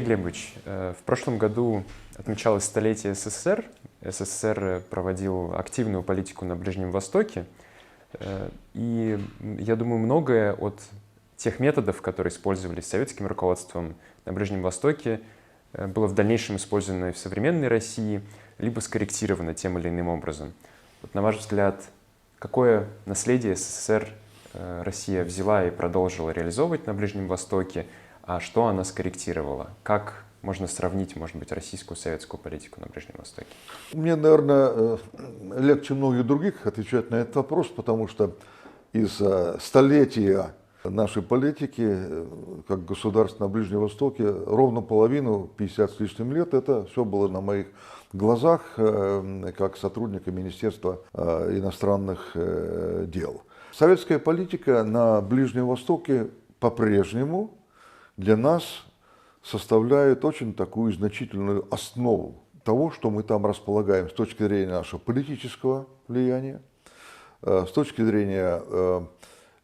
Глебович, в прошлом году отмечалось столетие СССР. СССР проводил активную политику на Ближнем Востоке. И я думаю, многое от тех методов, которые использовались советским руководством на Ближнем Востоке, было в дальнейшем использовано и в современной России, либо скорректировано тем или иным образом. Вот, на ваш взгляд, какое наследие СССР Россия взяла и продолжила реализовывать на Ближнем Востоке, а что она скорректировала? Как можно сравнить, может быть, российскую советскую политику на Ближнем Востоке? Мне, наверное, легче многих других отвечать на этот вопрос, потому что из столетия нашей политики, как государства на Ближнем Востоке, ровно половину, 50 с лишним лет, это все было на моих глазах, как сотрудника Министерства иностранных дел. Советская политика на Ближнем Востоке по-прежнему для нас составляет очень такую значительную основу того, что мы там располагаем с точки зрения нашего политического влияния, с точки зрения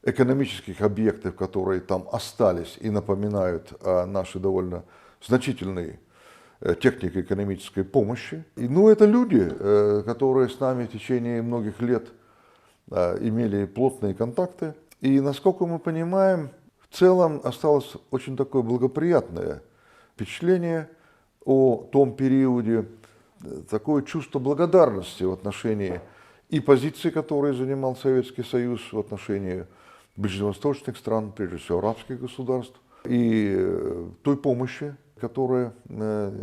экономических объектов, которые там остались и напоминают о нашей довольно значительной технико-экономической помощи. Это люди, которые с нами в течение многих лет имели плотные контакты. И, насколько мы понимаем, в целом осталось очень такое благоприятное впечатление о том периоде, такое чувство благодарности в отношении и позиции, которые занимал Советский Союз в отношении ближневосточных стран, прежде всего арабских государств, и той помощи, которая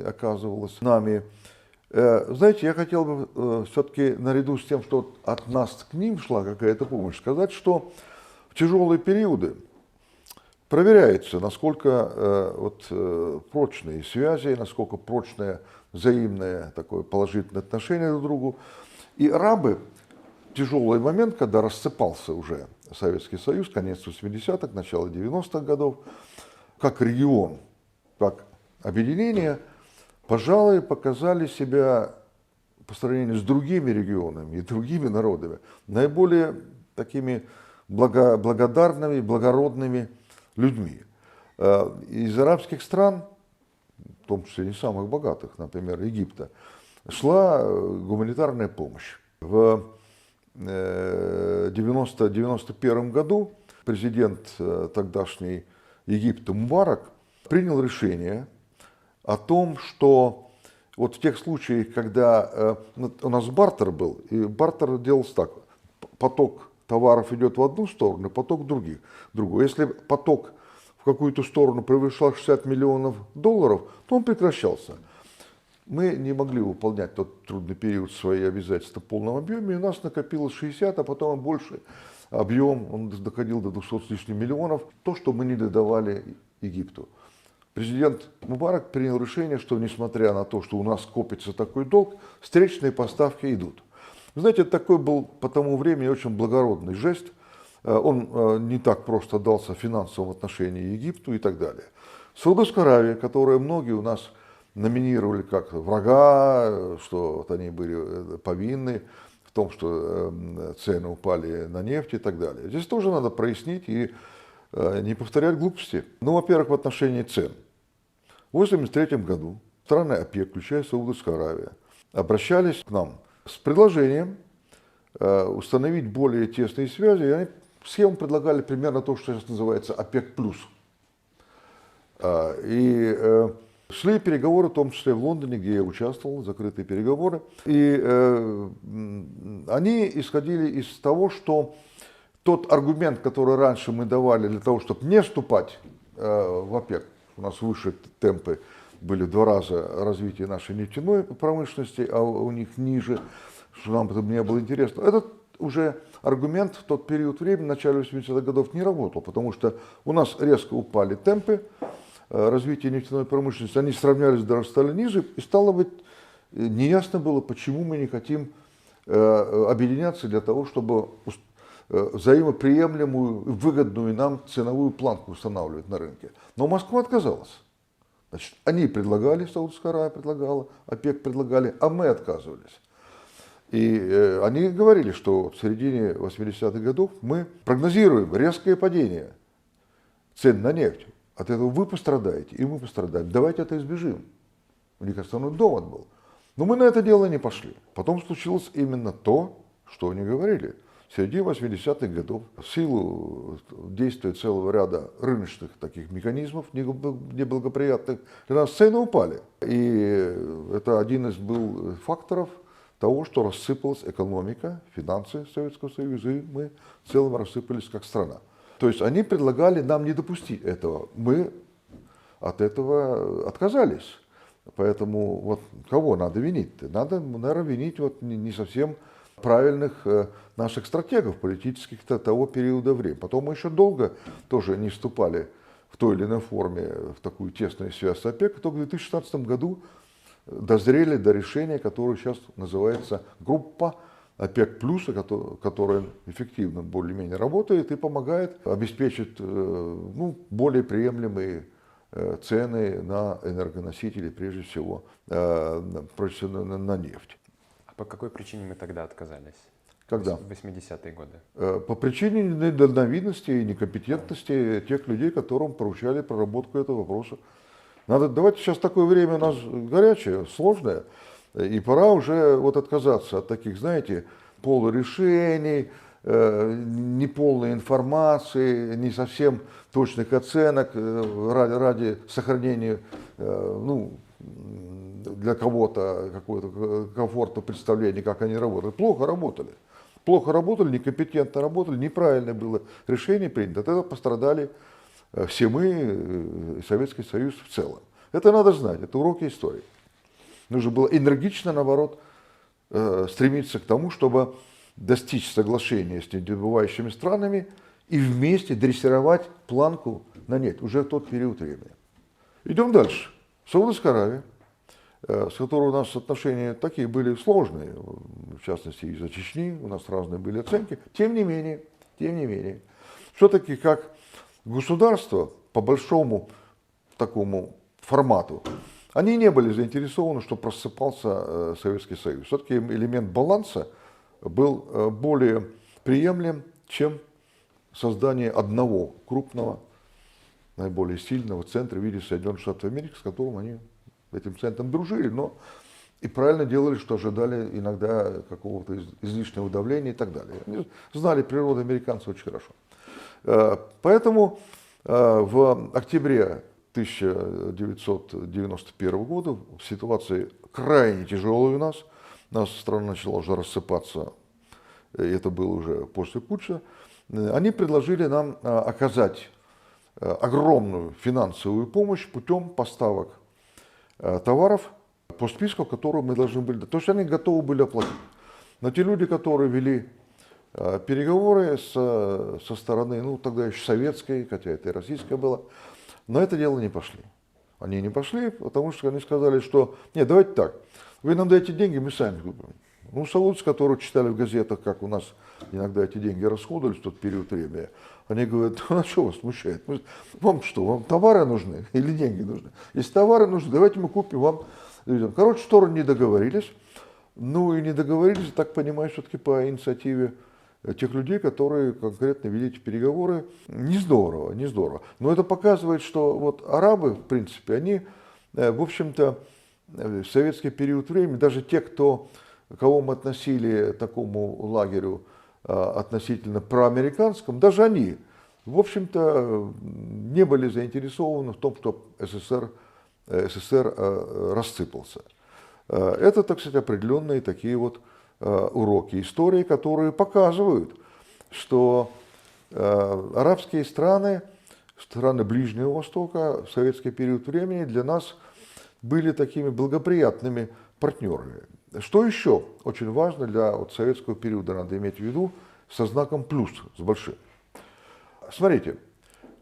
оказывалась нами. Знаете, я хотел бы все-таки наряду с тем, что от нас к ним шла какая-то помощь, сказать, что в тяжелые периоды проверяется, насколько прочные связи, насколько прочное взаимное такое положительное отношение друг к другу. И арабы в тяжелый момент, когда рассыпался уже Советский Союз, конец 80-х, начало 90-х годов, как регион, как объединение, пожалуй, показали себя по сравнению с другими регионами и другими народами наиболее такими благодарными, благородными людьми. Из арабских стран, в том числе не самых богатых, например, Египта, шла гуманитарная помощь. В 1991 году президент тогдашний Египта Мубарак принял решение о том, что вот в тех случаях, когда у нас бартер был, и бартер делался так: поток товаров идет в одну сторону, поток в другую. Если поток в какую-то сторону превышал 60 миллионов долларов, то он прекращался. Мы не могли выполнять в тот трудный период свои обязательства в полном объеме, и у нас накопилось 60, а потом больше объем, он доходил до 200 с лишним миллионов, то, что мы не додавали Египту. Президент Мубарак принял решение, что несмотря на то, что у нас копится такой долг, встречные поставки идут. Вы знаете, это такой был по тому времени очень благородный жест. Он не так просто дался в финансовом отношении Египту и так далее. Саудовская Аравия, которую многие у нас номинировали как врага, что вот они были повинны в том, что цены упали на нефть и так далее. Здесь тоже надо прояснить и не повторять глупости. Во-первых, в отношении цен. В 1983 году страны ОПЕК, включая Саудовскую Аравию, обращались к нам с предложением установить более тесные связи. И они схему предлагали примерно то, что сейчас называется ОПЕК+. И шли переговоры, в том числе в Лондоне, где я участвовал, закрытые переговоры. И они исходили из того, что тот аргумент, который раньше мы давали для того, чтобы не вступать в ОПЕК, у нас выше темпы были в 2 раза развития нашей нефтяной промышленности, а у них ниже, что нам это не было интересно. Этот уже аргумент в тот период времени, в начале 80-х годов, не работал, потому что у нас резко упали темпы развития нефтяной промышленности, они сравнялись, даже стали ниже, и стало быть, неясно было, почему мы не хотим объединяться для того, чтобы взаимоприемлемую, выгодную нам ценовую планку устанавливать на рынке. Но Москва отказалась. Значит, они предлагали, Саудовская Аравия предлагала, ОПЕК предлагали, а мы отказывались. И они говорили, что в середине 80-х годов мы прогнозируем резкое падение цен на нефть. от этого вы пострадаете, и мы пострадаем. Давайте это избежим. У них основной довод был. Но мы на это дело не пошли. Потом случилось именно то, что они говорили. В середине 80-х годов в силу действия целого ряда рыночных таких механизмов, неблагоприятных, для нас цены упали. И это один из был факторов того, что рассыпалась экономика, финансы Советского Союза, и мы в целом рассыпались как страна. То есть они предлагали нам не допустить этого. Мы от этого отказались. Поэтому вот кого надо винить-то? Надо, наверное, винить вот не совсем правильных наших стратегов политических того периода времени. Потом мы еще долго тоже не вступали в той или иной форме в такую тесную связь с ОПЕК. Только в 2016 году дозрели до решения, которое сейчас называется группа ОПЕК+, которая эффективно более-менее работает и помогает обеспечить более приемлемые цены на энергоносители, прежде всего на нефть. А по какой причине мы тогда отказались? Когда? В 80-е годы. По причине недальновидности и некомпетентности тех людей, которым поручали проработку этого вопроса. Давайте сейчас такое время у нас горячее, сложное, и пора уже вот отказаться от таких, знаете, полурешений, неполной информации, не совсем точных оценок ради сохранения, для кого-то какого-то комфортного представления, как они работают. Плохо работали. Плохо работали, некомпетентно работали, неправильное было решение принято. От этого пострадали все мы, и Советский Союз в целом. Это надо знать, это уроки истории. Нужно было энергично, наоборот, стремиться к тому, чтобы достичь соглашения с недобывающими странами и вместе дрессировать планку на нет, уже в тот период времени. Идем дальше. Саудовская Аравия, с которой у нас отношения такие были сложные, в частности из-за Чечни, у нас разные были оценки. Тем не менее, все-таки как государство по большому такому формату, они не были заинтересованы, чтобы просыпался Советский Союз. Все-таки элемент баланса был более приемлем, чем создание одного крупного, наиболее сильного центра в виде Соединенных Штатов Америки, с которым они этим центром дружили, но и правильно делали, что ожидали иногда какого-то излишнего давления и так далее. Они знали природу американцев очень хорошо. Поэтому в октябре 1991 года в ситуации крайне тяжелой у нас, наша страна начала уже рассыпаться, и это было уже после путча, они предложили нам оказать огромную финансовую помощь путем поставок товаров по списку, которые мы должны были... То есть они готовы были оплатить. Но те люди, которые вели переговоры со стороны, тогда еще советской, хотя это и российская была, на это дело не пошли. Они не пошли, потому что они сказали, что нет, давайте так, вы нам даете деньги, мы сами купим. Саудовцы, которые читали в газетах, как у нас иногда эти деньги расходовались в тот период времени, они говорят, а что вас смущает? Вам что, вам товары нужны или деньги нужны? Если товары нужны, давайте мы купим вам. Короче, стороны не договорились. И не договорились, так понимаю, все-таки по инициативе тех людей, которые конкретно вели эти переговоры. Не здорово, не здорово. Но это показывает, что вот арабы, в принципе, они, в общем-то, в советский период времени, даже те, кого мы относили к такому лагерю относительно проамериканскому, даже они, в общем-то, не были заинтересованы в том, чтобы СССР рассыпался. Это, так сказать, определенные такие вот уроки истории, которые показывают, что арабские страны, страны Ближнего Востока в советский период времени для нас были такими благоприятными партнерами. Что еще очень важно для советского периода, надо иметь в виду, со знаком плюс, с большим. Смотрите,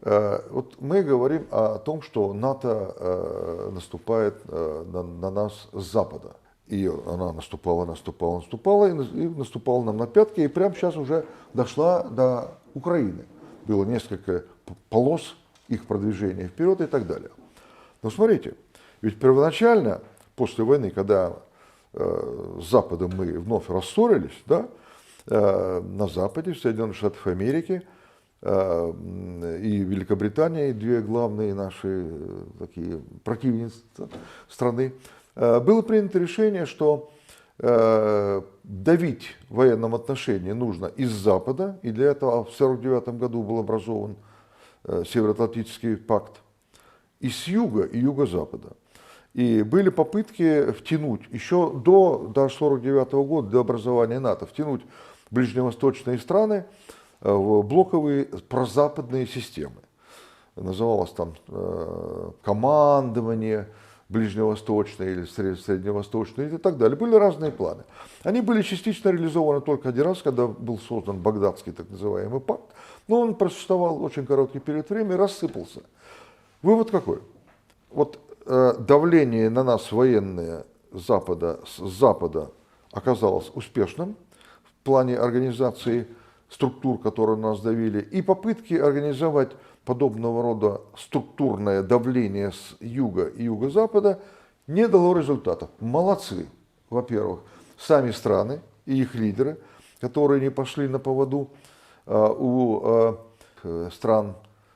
вот мы говорим о том, что НАТО наступает на нас с запада. И она наступала и наступала нам на пятки, и прямо сейчас уже дошла до Украины. Было несколько полос их продвижения вперед и так далее. Но смотрите, ведь первоначально, после войны, когда с Западом мы вновь рассорились, да, на Западе, в Соединенных Штатах Америки, и Великобритания, две главные наши такие противницы страны, было принято решение, что давить в военном отношении нужно из Запада, и для этого в 1949 году был образован Североатлантический пакт, и с юга, и юго-запада. И были попытки втянуть, еще до 1949 года, до образования НАТО, втянуть ближневосточные страны в блоковые прозападные системы. Называлось там командование ближневосточное или средневосточное и так далее. Были разные планы. Они были частично реализованы только один раз, когда был создан Багдадский так называемый пакт, но он просуществовал очень короткий период времени и рассыпался. Вывод какой? Вот давление на нас военное с Запада оказалось успешным в плане организации структур, которые на нас давили, и попытки организовать подобного рода структурное давление с юга и юго-запада не дало результатов. Молодцы, во-первых, сами страны и их лидеры, которые не пошли на поводу у стран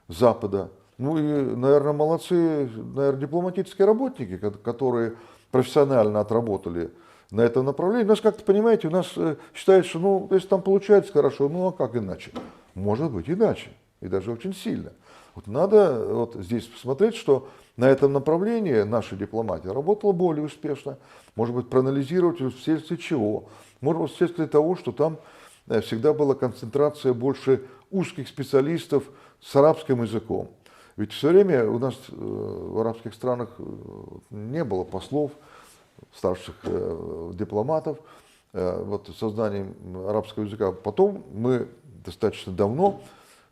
Запада. Ну и, наверное, молодцы, дипломатические работники, которые профессионально отработали на этом направлении. У нас, как-то, понимаете, у нас считается, что, ну, если там получается хорошо, ну а как иначе? Может быть иначе, и даже очень сильно. Вот надо вот здесь посмотреть, что на этом направлении наша дипломатия работала более успешно. Может быть, проанализировать вследствие чего. Может быть, вследствие того, что там всегда была концентрация больше узких специалистов с арабским языком. Ведь все время у нас в арабских странах не было послов, старших дипломатов, вот созданием арабского языка. Потом мы достаточно давно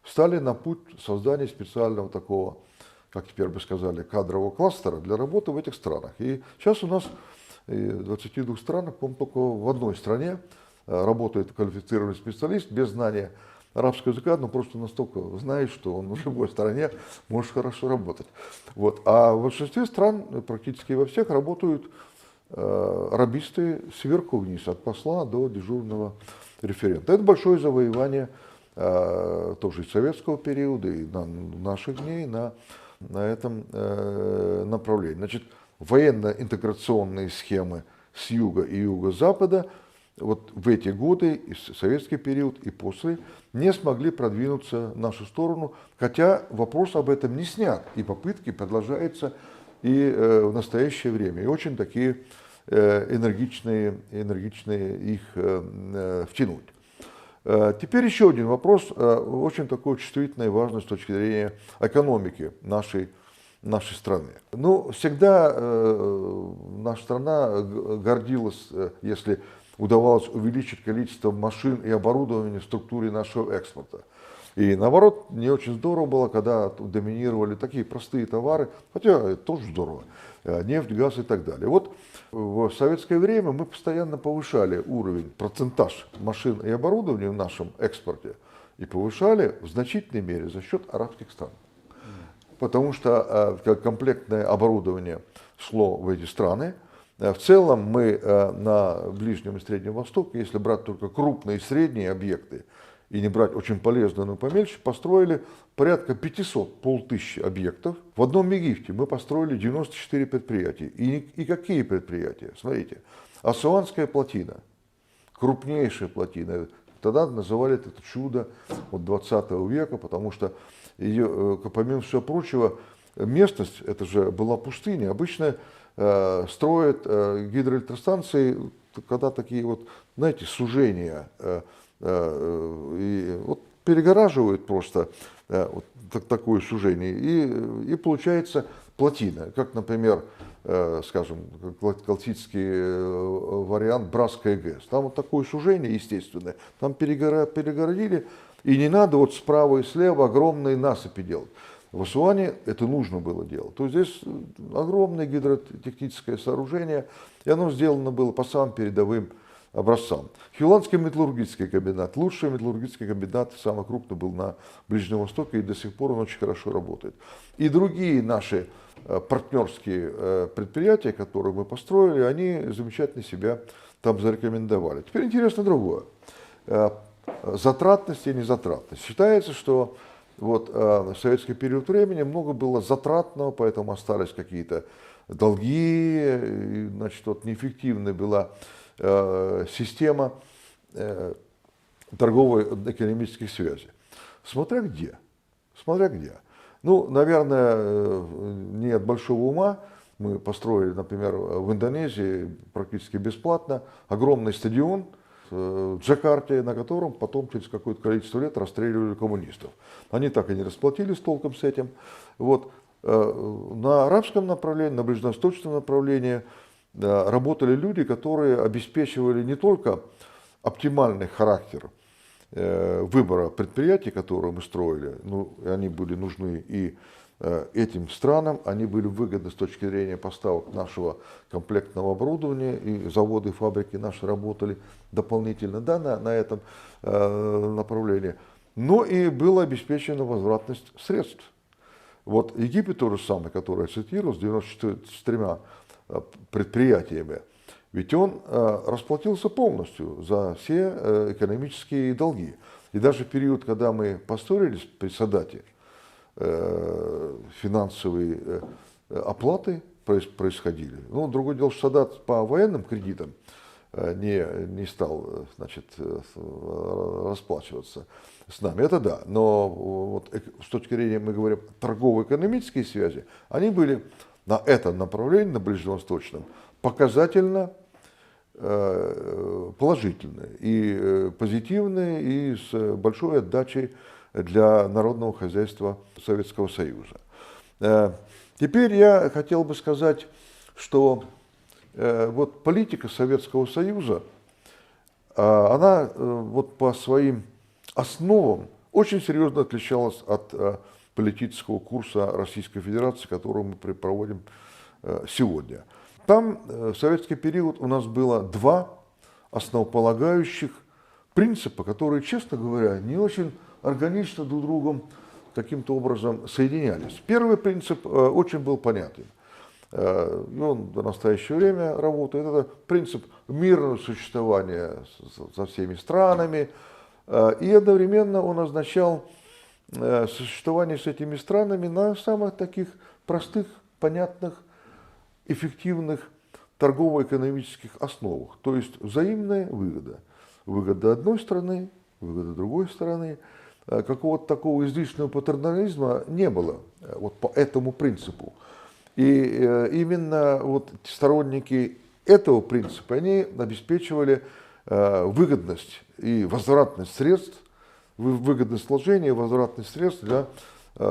встали на путь создания специального такого, как теперь бы сказали, кадрового кластера для работы в этих странах. И сейчас у нас в 22 странах, по-моему, только в одной стране работает квалифицированный специалист без знания арабского языка, но просто настолько знает, что он в любой стране может хорошо работать. Вот. А в большинстве стран, практически во всех, работают арабисты сверху вниз, от посла до дежурного референта. Это большое завоевание тоже и советского периода, и наших дней на этом направлении. Значит, военно-интеграционные схемы с юга и юго-запада вот в эти годы, и советский период, и после, не смогли продвинуться в нашу сторону, хотя вопрос об этом не снят, и попытки продолжаются и в настоящее время. И очень такие энергичные их втянуть. Теперь еще один вопрос, очень такой чувствительный и важный с точки зрения экономики нашей страны. Ну, всегда наша страна гордилась, если удавалось увеличить количество машин и оборудования в структуре нашего экспорта. И наоборот, не очень здорово было, когда доминировали такие простые товары, хотя это тоже здорово, нефть, газ и так далее. Вот в советское время мы постоянно повышали уровень, процентаж машин и оборудования в нашем экспорте и повышали в значительной мере за счет арабских стран. Потому что комплектное оборудование шло в эти страны. В целом мы на Ближнем и Среднем Востоке, если брать только крупные и средние объекты, и не брать очень полезные, но помельче, построили порядка 500, полтысячи объектов. В одном Египте мы построили 94 предприятия. И какие предприятия? Смотрите, Асуанская плотина, крупнейшая плотина. Тогда называли это чудо от 20 века, потому что ее, помимо всего прочего, местность, это же была пустыня. Обычно строят гидроэлектростанции, когда такие вот, знаете, сужения, и вот перегораживают просто вот такое сужение, и получается плотина, как, например, скажем, классический вариант Братская ГЭС. Там вот такое сужение естественное, там перегородили, и не надо вот справа и слева огромные насыпи делать. В Асуане это нужно было делать. То есть здесь огромное гидротехническое сооружение, и оно сделано было по самым передовым образцам. Хиланский металлургический комбинат, лучший металлургический комбинат, самый крупный был на Ближнем Востоке, и до сих пор он очень хорошо работает. И другие наши партнерские предприятия, которые мы построили, они замечательно себя там зарекомендовали. Теперь интересно другое. затратность и незатратность. Считается, что вот в советский период времени много было затратного, поэтому остались какие-то долги, и, значит, вот неэффективная была система торгово-экономических связей. Смотря где. Смотря где. Ну, наверное, не от большого ума. Мы построили, например, в Индонезии практически бесплатно огромный стадион в Джакарте, на котором потом через какое-то количество лет расстреливали коммунистов. Они так и не расплатились толком с этим. Вот. На арабском направлении, на ближневосточном направлении работали люди, которые обеспечивали не только оптимальный характер выбора предприятий, которые мы строили, ну, они были нужны и этим странам, они были выгодны с точки зрения поставок нашего комплектного оборудования, и заводы, и фабрики наши работали дополнительно, да, на этом направлении. Но и была обеспечена возвратность средств. Вот Египет тот же самый, который я цитировал, с 94 предприятиями, ведь он расплатился полностью за все экономические долги. И даже в период, когда мы поссорились при Садате, финансовые оплаты происходили. Ну, другое дело, что Садат по военным кредитам не стал, значит, расплачиваться с нами. Это да. Но вот с точки зрения, мы говорим, торгово-экономические связи, они были на этом направлении, на ближневосточном, показательно положительные и позитивные, и с большой отдачей для народного хозяйства Советского Союза. Теперь я хотел бы сказать, что вот политика Советского Союза, она вот по своим основам очень серьезно отличалась от политического курса Российской Федерации, который мы проводим сегодня. Там в советский период у нас было два основополагающих принципа, которые, честно говоря, не очень органично друг с другом каким-то образом соединялись. Первый принцип очень был понятен. И он до настоящего время работает. Это принцип мирного существования со всеми странами. И одновременно он означал существование с этими странами на самых таких простых, понятных, эффективных торгово-экономических основах. То есть взаимная выгода. Выгода одной страны, выгода другой страны. Какого-то такого излишнего патернализма не было вот по этому принципу. И именно вот сторонники этого принципа, они обеспечивали выгодность и возвратность средств, выгодность вложения и возвратность средств для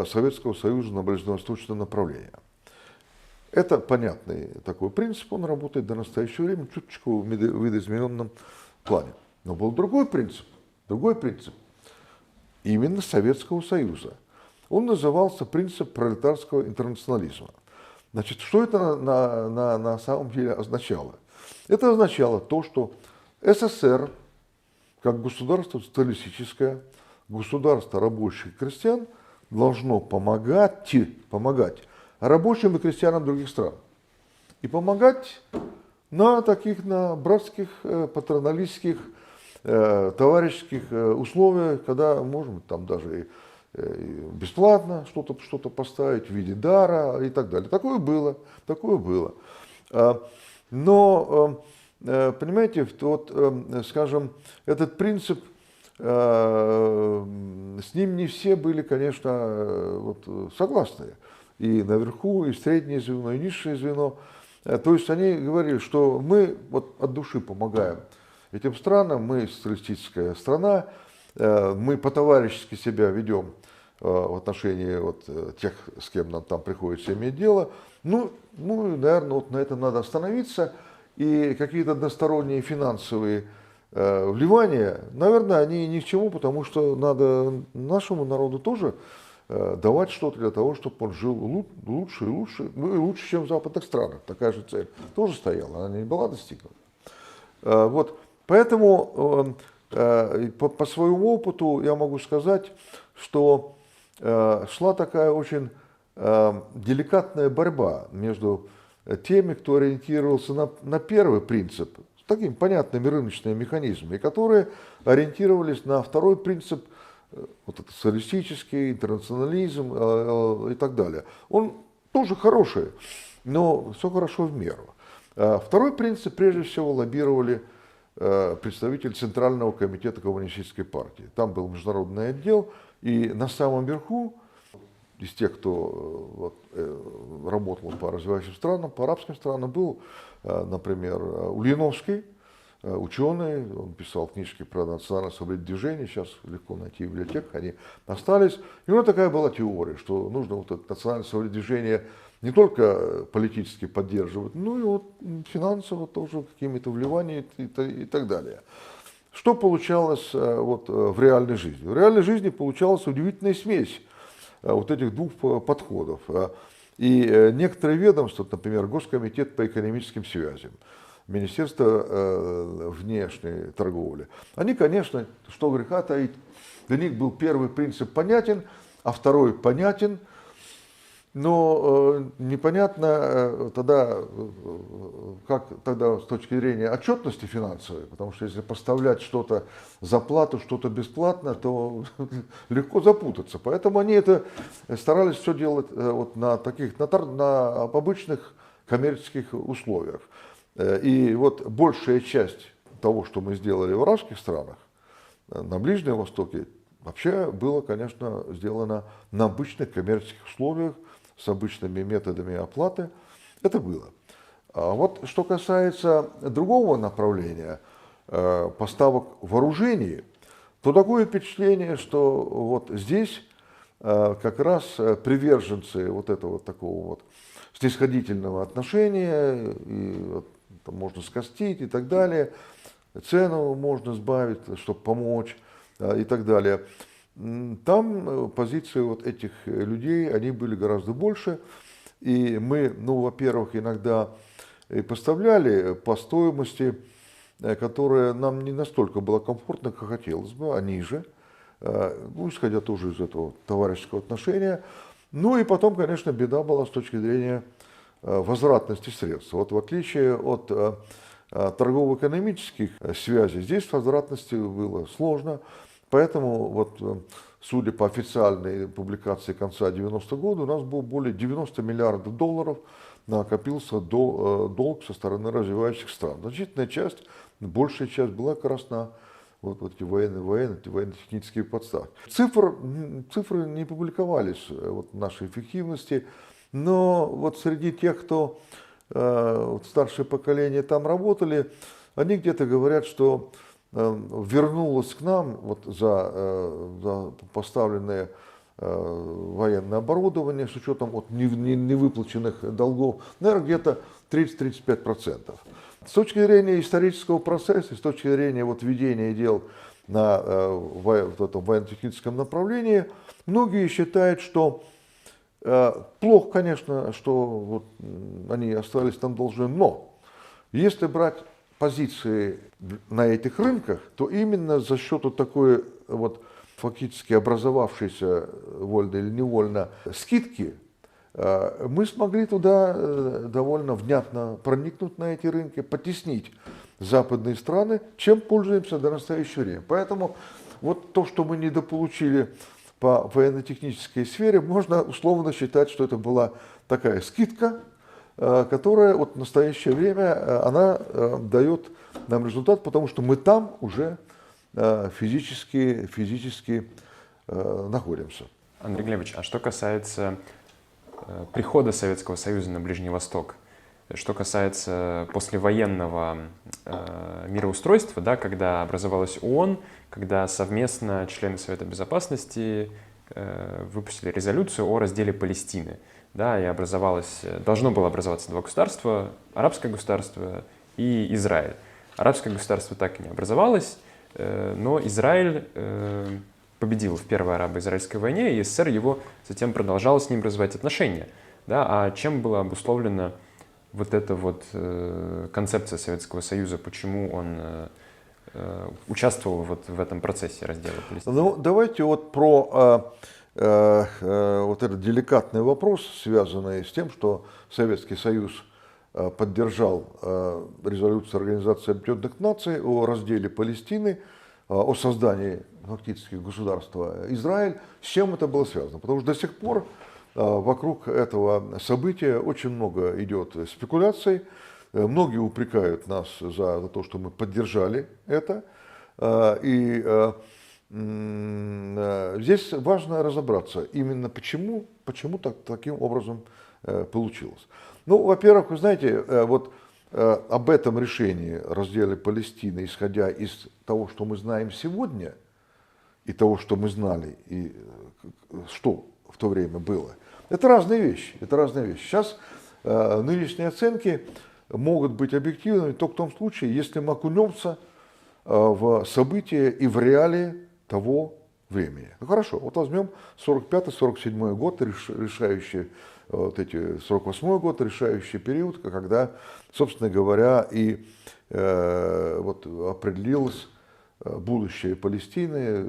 Советского Союза на ближневосточном направлении. Это понятный такой принцип, он работает до настоящего времени, чуточку в видоизмененном плане. Но был другой принцип именно Советского Союза. Он назывался принцип пролетарского интернационализма. Значит, что это на самом деле означало? Это означало то, что СССР, как государство социалистическое, государство рабочих и крестьян, должно помогать рабочим и крестьянам других стран. И помогать на братских, патроналистских, товарищеских условиях, когда можем там даже и бесплатно что-то поставить в виде дара и так далее. Такое было. Но, понимаете, вот, скажем, этот принцип, с ним не все были, конечно, вот, согласны. И наверху, и среднее звено, и низшее звено. То есть они говорили, что мы вот от души помогаем этим странам, мы социалистическая страна, мы по-товарищески себя ведем в отношении вот тех, с кем нам там приходится иметь дело. Ну, наверное, вот на этом надо остановиться. И какие-то односторонние финансовые вливания, наверное, они ни к чему, потому что надо нашему народу тоже давать что-то для того, чтобы он жил лучше и лучше, ну и лучше, чем в западных странах. Такая же цель тоже стояла, она не была достигнута. Вот. Поэтому по своему опыту я могу сказать, что шла такая очень деликатная борьба между теми, кто ориентировался на первый принцип такими понятными рыночными механизмами, которые ориентировались на второй принцип, вот этот социалистический, интернационализм и так далее. Он тоже хороший, но все хорошо в меру. Второй принцип, прежде всего, лоббировали представитель Центрального комитета Коммунистической партии. Там был международный отдел, и на самом верху, из тех, кто работал по развивающим странам, по арабским странам, был, например, Ульяновский, ученый, он писал книжки про национально-освободительное движение, сейчас легко найти в библиотеках, они остались. И у него такая была теория, что нужно вот это национально-освободительное движение не только политически поддерживать, но и вот финансово тоже какими-то вливаниями и так далее. Что получалось вот в реальной жизни? В реальной жизни получалась удивительная смесь вот этих двух подходов. И некоторые ведомства, например, Госкомитет по экономическим связям, Министерство внешней торговли, они, конечно, что греха таить, для них был первый принцип понятен, а второй понятен, но непонятно тогда, как тогда с точки зрения отчетности финансовой, потому что если поставлять что-то за плату, что-то бесплатно, то легко запутаться. Поэтому они это старались все делать вот на таких, на обычных коммерческих условиях. И вот большая часть того, что мы сделали в арабских странах, на Ближнем Востоке, вообще было, конечно, сделано на обычных коммерческих условиях, с обычными методами оплаты. Это было. А вот что касается другого направления, поставок вооружений, то такое впечатление, что вот здесь как раз приверженцы вот этого такого вот снисходительного отношения, и вот, можно скостить и так далее, цену можно сбавить, чтобы помочь и так далее. Там позиции вот этих людей, они были гораздо больше. И мы, ну, во-первых, иногда и поставляли по стоимости, которая нам не настолько была комфортна, как хотелось бы, а ниже, ну, исходя тоже из этого товарищеского отношения. Ну и потом, конечно, беда была с точки зрения возвратности средств. Вот в отличие от торгово-экономических связей, здесь с возвратностью было сложно. Поэтому, вот, судя по официальной публикации конца 90-х годов, у нас было более 90 миллиардов долларов накопился долг со стороны развивающихся стран. Значительная часть, большая часть была как раз на вот эти военно-технические подставки. Цифры не публиковались вот, нашей эффективности, но вот среди тех, кто вот, старшее поколение там работали, они где-то говорят, что вернулось к нам вот за поставленное военное оборудование с учетом вот невыплаченных долгов, наверное, где-то 30-35%. С точки зрения исторического процесса, с точки зрения вот ведения дел на вот этом военно-техническом направлении, многие считают, что плохо, конечно, что вот они остались там должны, но если брать позиции на этих рынках, то именно за счет вот такой вот фактически образовавшейся вольно или невольно скидки мы смогли туда довольно внятно проникнуть на эти рынки, потеснить западные страны, чем пользуемся до настоящего времени. Поэтому вот то, что мы недополучили по военно-технической сфере, можно условно считать, что это была такая скидка, которая вот в настоящее время она дает нам результат, потому что мы там уже физически находимся. Андрей Глебович, а что касается прихода Советского Союза на Ближний Восток, что касается послевоенного мироустройства, да, когда образовалась ООН, когда совместно члены Совета Безопасности выпустили резолюцию о разделе Палестины. Да, и должно было образоваться два государства, арабское государство и Израиль. Арабское государство так и не образовалось, но Израиль победил в Первой арабо-израильской войне, и СССР его затем продолжал с ним развивать отношения. Да, а чем была обусловлена вот эта вот концепция Советского Союза, почему он участвовал вот в этом процессе раздела Палестины? Ну, давайте вот про вот этот деликатный вопрос, связанный с тем, что Советский Союз поддержал резолюцию Организации Объединенных Наций о разделе Палестины, о создании фактически государства Израиль. С чем это было связано? Потому что до сих пор вокруг этого события очень много идет спекуляций. Многие упрекают нас за то, что мы поддержали это. И здесь важно разобраться, именно почему таким образом получилось. Ну, во-первых, вы знаете, вот об этом решении разделе Палестины, исходя из того, что мы знаем сегодня, и того, что мы знали, и что в то время было, это разные вещи. Это разные вещи. Сейчас нынешние оценки могут быть объективными только в том случае, если мы окунемся в события и в реалии того времени. Ну хорошо, вот возьмем 45-47 год, решающий, вот эти 48-й год, решающий период, когда, собственно говоря, и вот определилось будущее Палестины.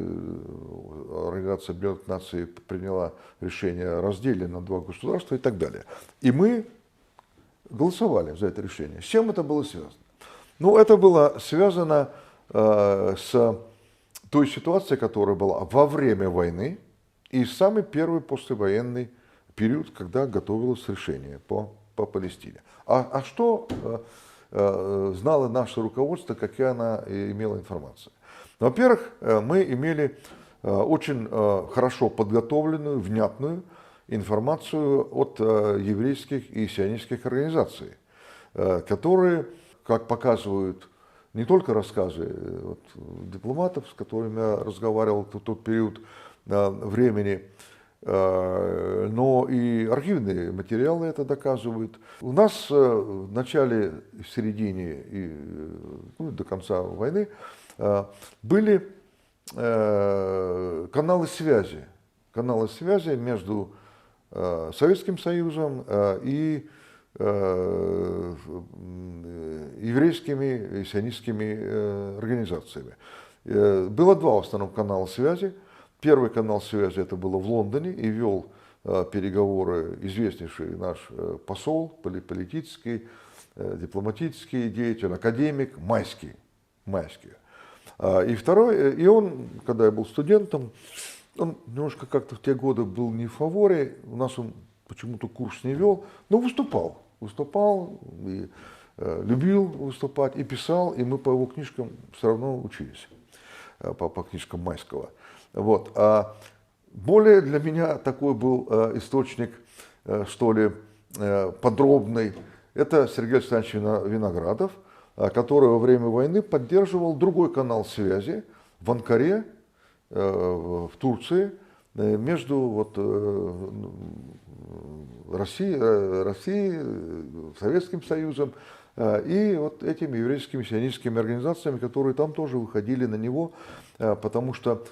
Организация Объединенных Наций приняла решение о разделе на два государства и так далее. И мы голосовали за это решение. С чем это было связано? Ну, это было связано с той ситуацией, которая была во время войны и самый первый послевоенный период, когда готовилось решение по Палестине. А что знало наше руководство, какая она имела информация? Во-первых, мы имели очень хорошо подготовленную, внятную информацию от еврейских и сионистских организаций, которые, как показывают не только рассказы дипломатов, с которыми я разговаривал в тот период времени, но и архивные материалы это доказывают. У нас в начале, в середине и до конца войны были каналы связи между Советским Союзом и еврейскими и сионистскими организациями. Было два в основном канала связи. Первый канал связи это было в Лондоне и вел переговоры известнейший наш посол, политический, дипломатический деятель, академик Майский. И второй, и он, когда я был студентом, он немножко как-то в те годы был не в фаворе, у нас он почему-то курс не вел, но выступал и любил выступать, и писал, и мы по его книжкам все равно учились, по книжкам Майского. Вот. А более для меня такой был источник, что ли, подробный, это Сергей Александрович Виноградов, который во время войны поддерживал другой канал связи в Анкаре, в Турции, между Россией, Советским Союзом и вот этими еврейскими сионистскими организациями, которые там тоже выходили на него, потому что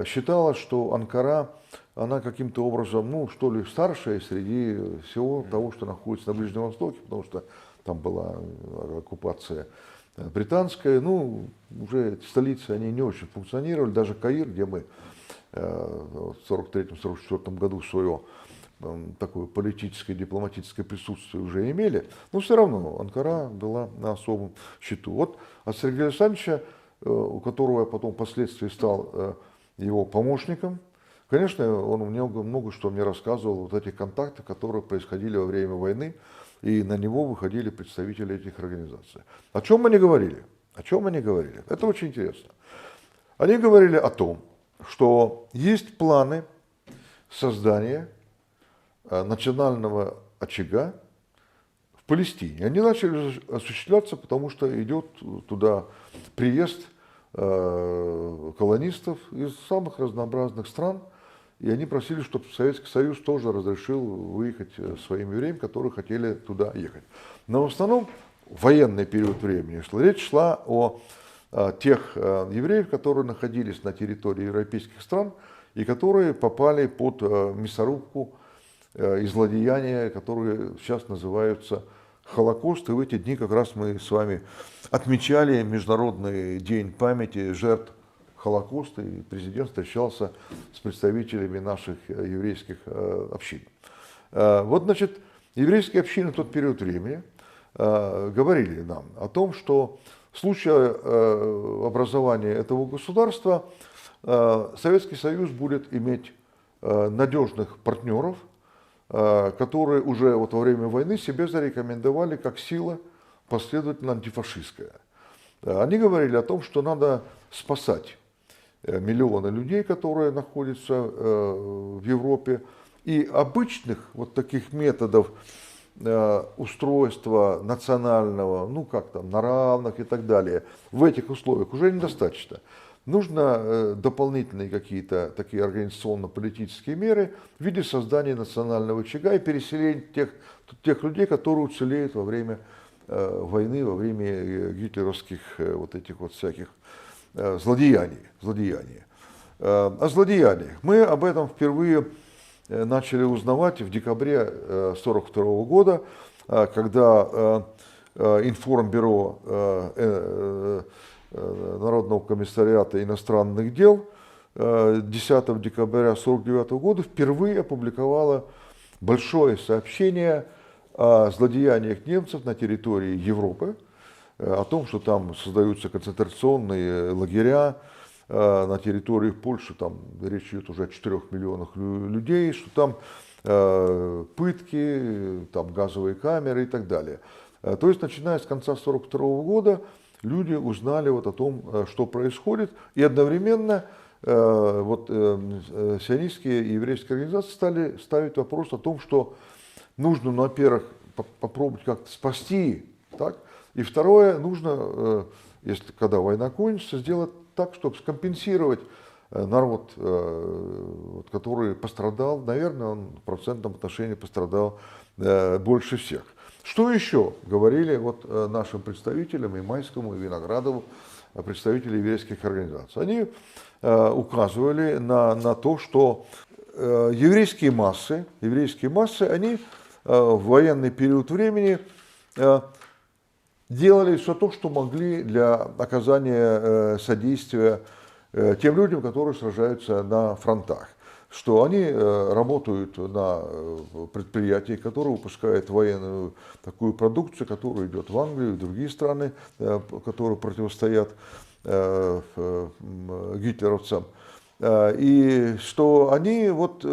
считалось, что Анкара, она каким-то образом, ну, что ли, старшая среди всего того, что находится на Ближнем Востоке, потому что там была оккупация британская, ну, уже эти столицы, они не очень функционировали, даже Каир, где мы в 1943-1944 году свое такое политическое, дипломатическое присутствие уже имели, но все равно Анкара была на особом счету. Вот от Сергея Александровича, у которого я потом впоследствии стал его помощником, конечно, он много что мне рассказывал, вот эти контакты, которые происходили во время войны, и на него выходили представители этих организаций. О чем они говорили? Это очень интересно. Они говорили о том, что есть планы создания национального очага в Палестине. Они начали осуществляться, потому что идет туда приезд колонистов из самых разнообразных стран, и они просили, чтобы Советский Союз тоже разрешил выехать своим евреям, которые хотели туда ехать. Но в основном в военный период времени речь шла о тех евреев, которые находились на территории европейских стран и которые попали под мясорубку и злодеяния, которые сейчас называются Холокост. И в эти дни как раз мы с вами отмечали Международный день памяти жертв Холокоста, и президент встречался с представителями наших еврейских общин. Вот, значит, еврейские общины в тот период времени говорили нам о том, что в случае образования этого государства Советский Союз будет иметь надежных партнеров, которые уже вот во время войны себе зарекомендовали как сила последовательно антифашистская. Они говорили о том, что надо спасать миллионы людей, которые находятся в Европе, и обычных вот таких методов устройства национального, ну как там, на равных и так далее, в этих условиях уже недостаточно. Нужно дополнительные какие-то такие организационно-политические меры в виде создания национального очага и переселения тех людей, которые уцелеют во время войны, во время гитлеровских вот этих вот всяких злодеяний. О злодеяниях. Мы об этом впервые начали узнавать в декабре 1942 года, когда Информбюро Народного комиссариата иностранных дел 10 декабря 1949 года впервые опубликовало большое сообщение о злодеяниях немцев на территории Европы, о том, что там создаются концентрационные лагеря, на территории Польши, там речь идет уже о 4 миллионах людей, что там пытки, там газовые камеры и так далее. То есть, начиная с конца 1942 года, люди узнали вот о том, что происходит, и одновременно сионистские и еврейские организации стали ставить вопрос о том, что нужно, ну, во-первых, попробовать как-то спасти, так? И второе, нужно, если когда война кончится, сделать так, чтобы скомпенсировать народ, который пострадал, наверное, он в процентном отношении пострадал больше всех. Что еще говорили вот нашим представителям, и Майскому, и Виноградову, представители еврейских организаций? Они указывали на то, что еврейские массы, они в военный период времени делали все то, что могли для оказания содействия тем людям, которые сражаются на фронтах. Что они работают на предприятиях, которые выпускают военную такую продукцию, которая идет в Англию и в другие страны, которые противостоят гитлеровцам. И что они вот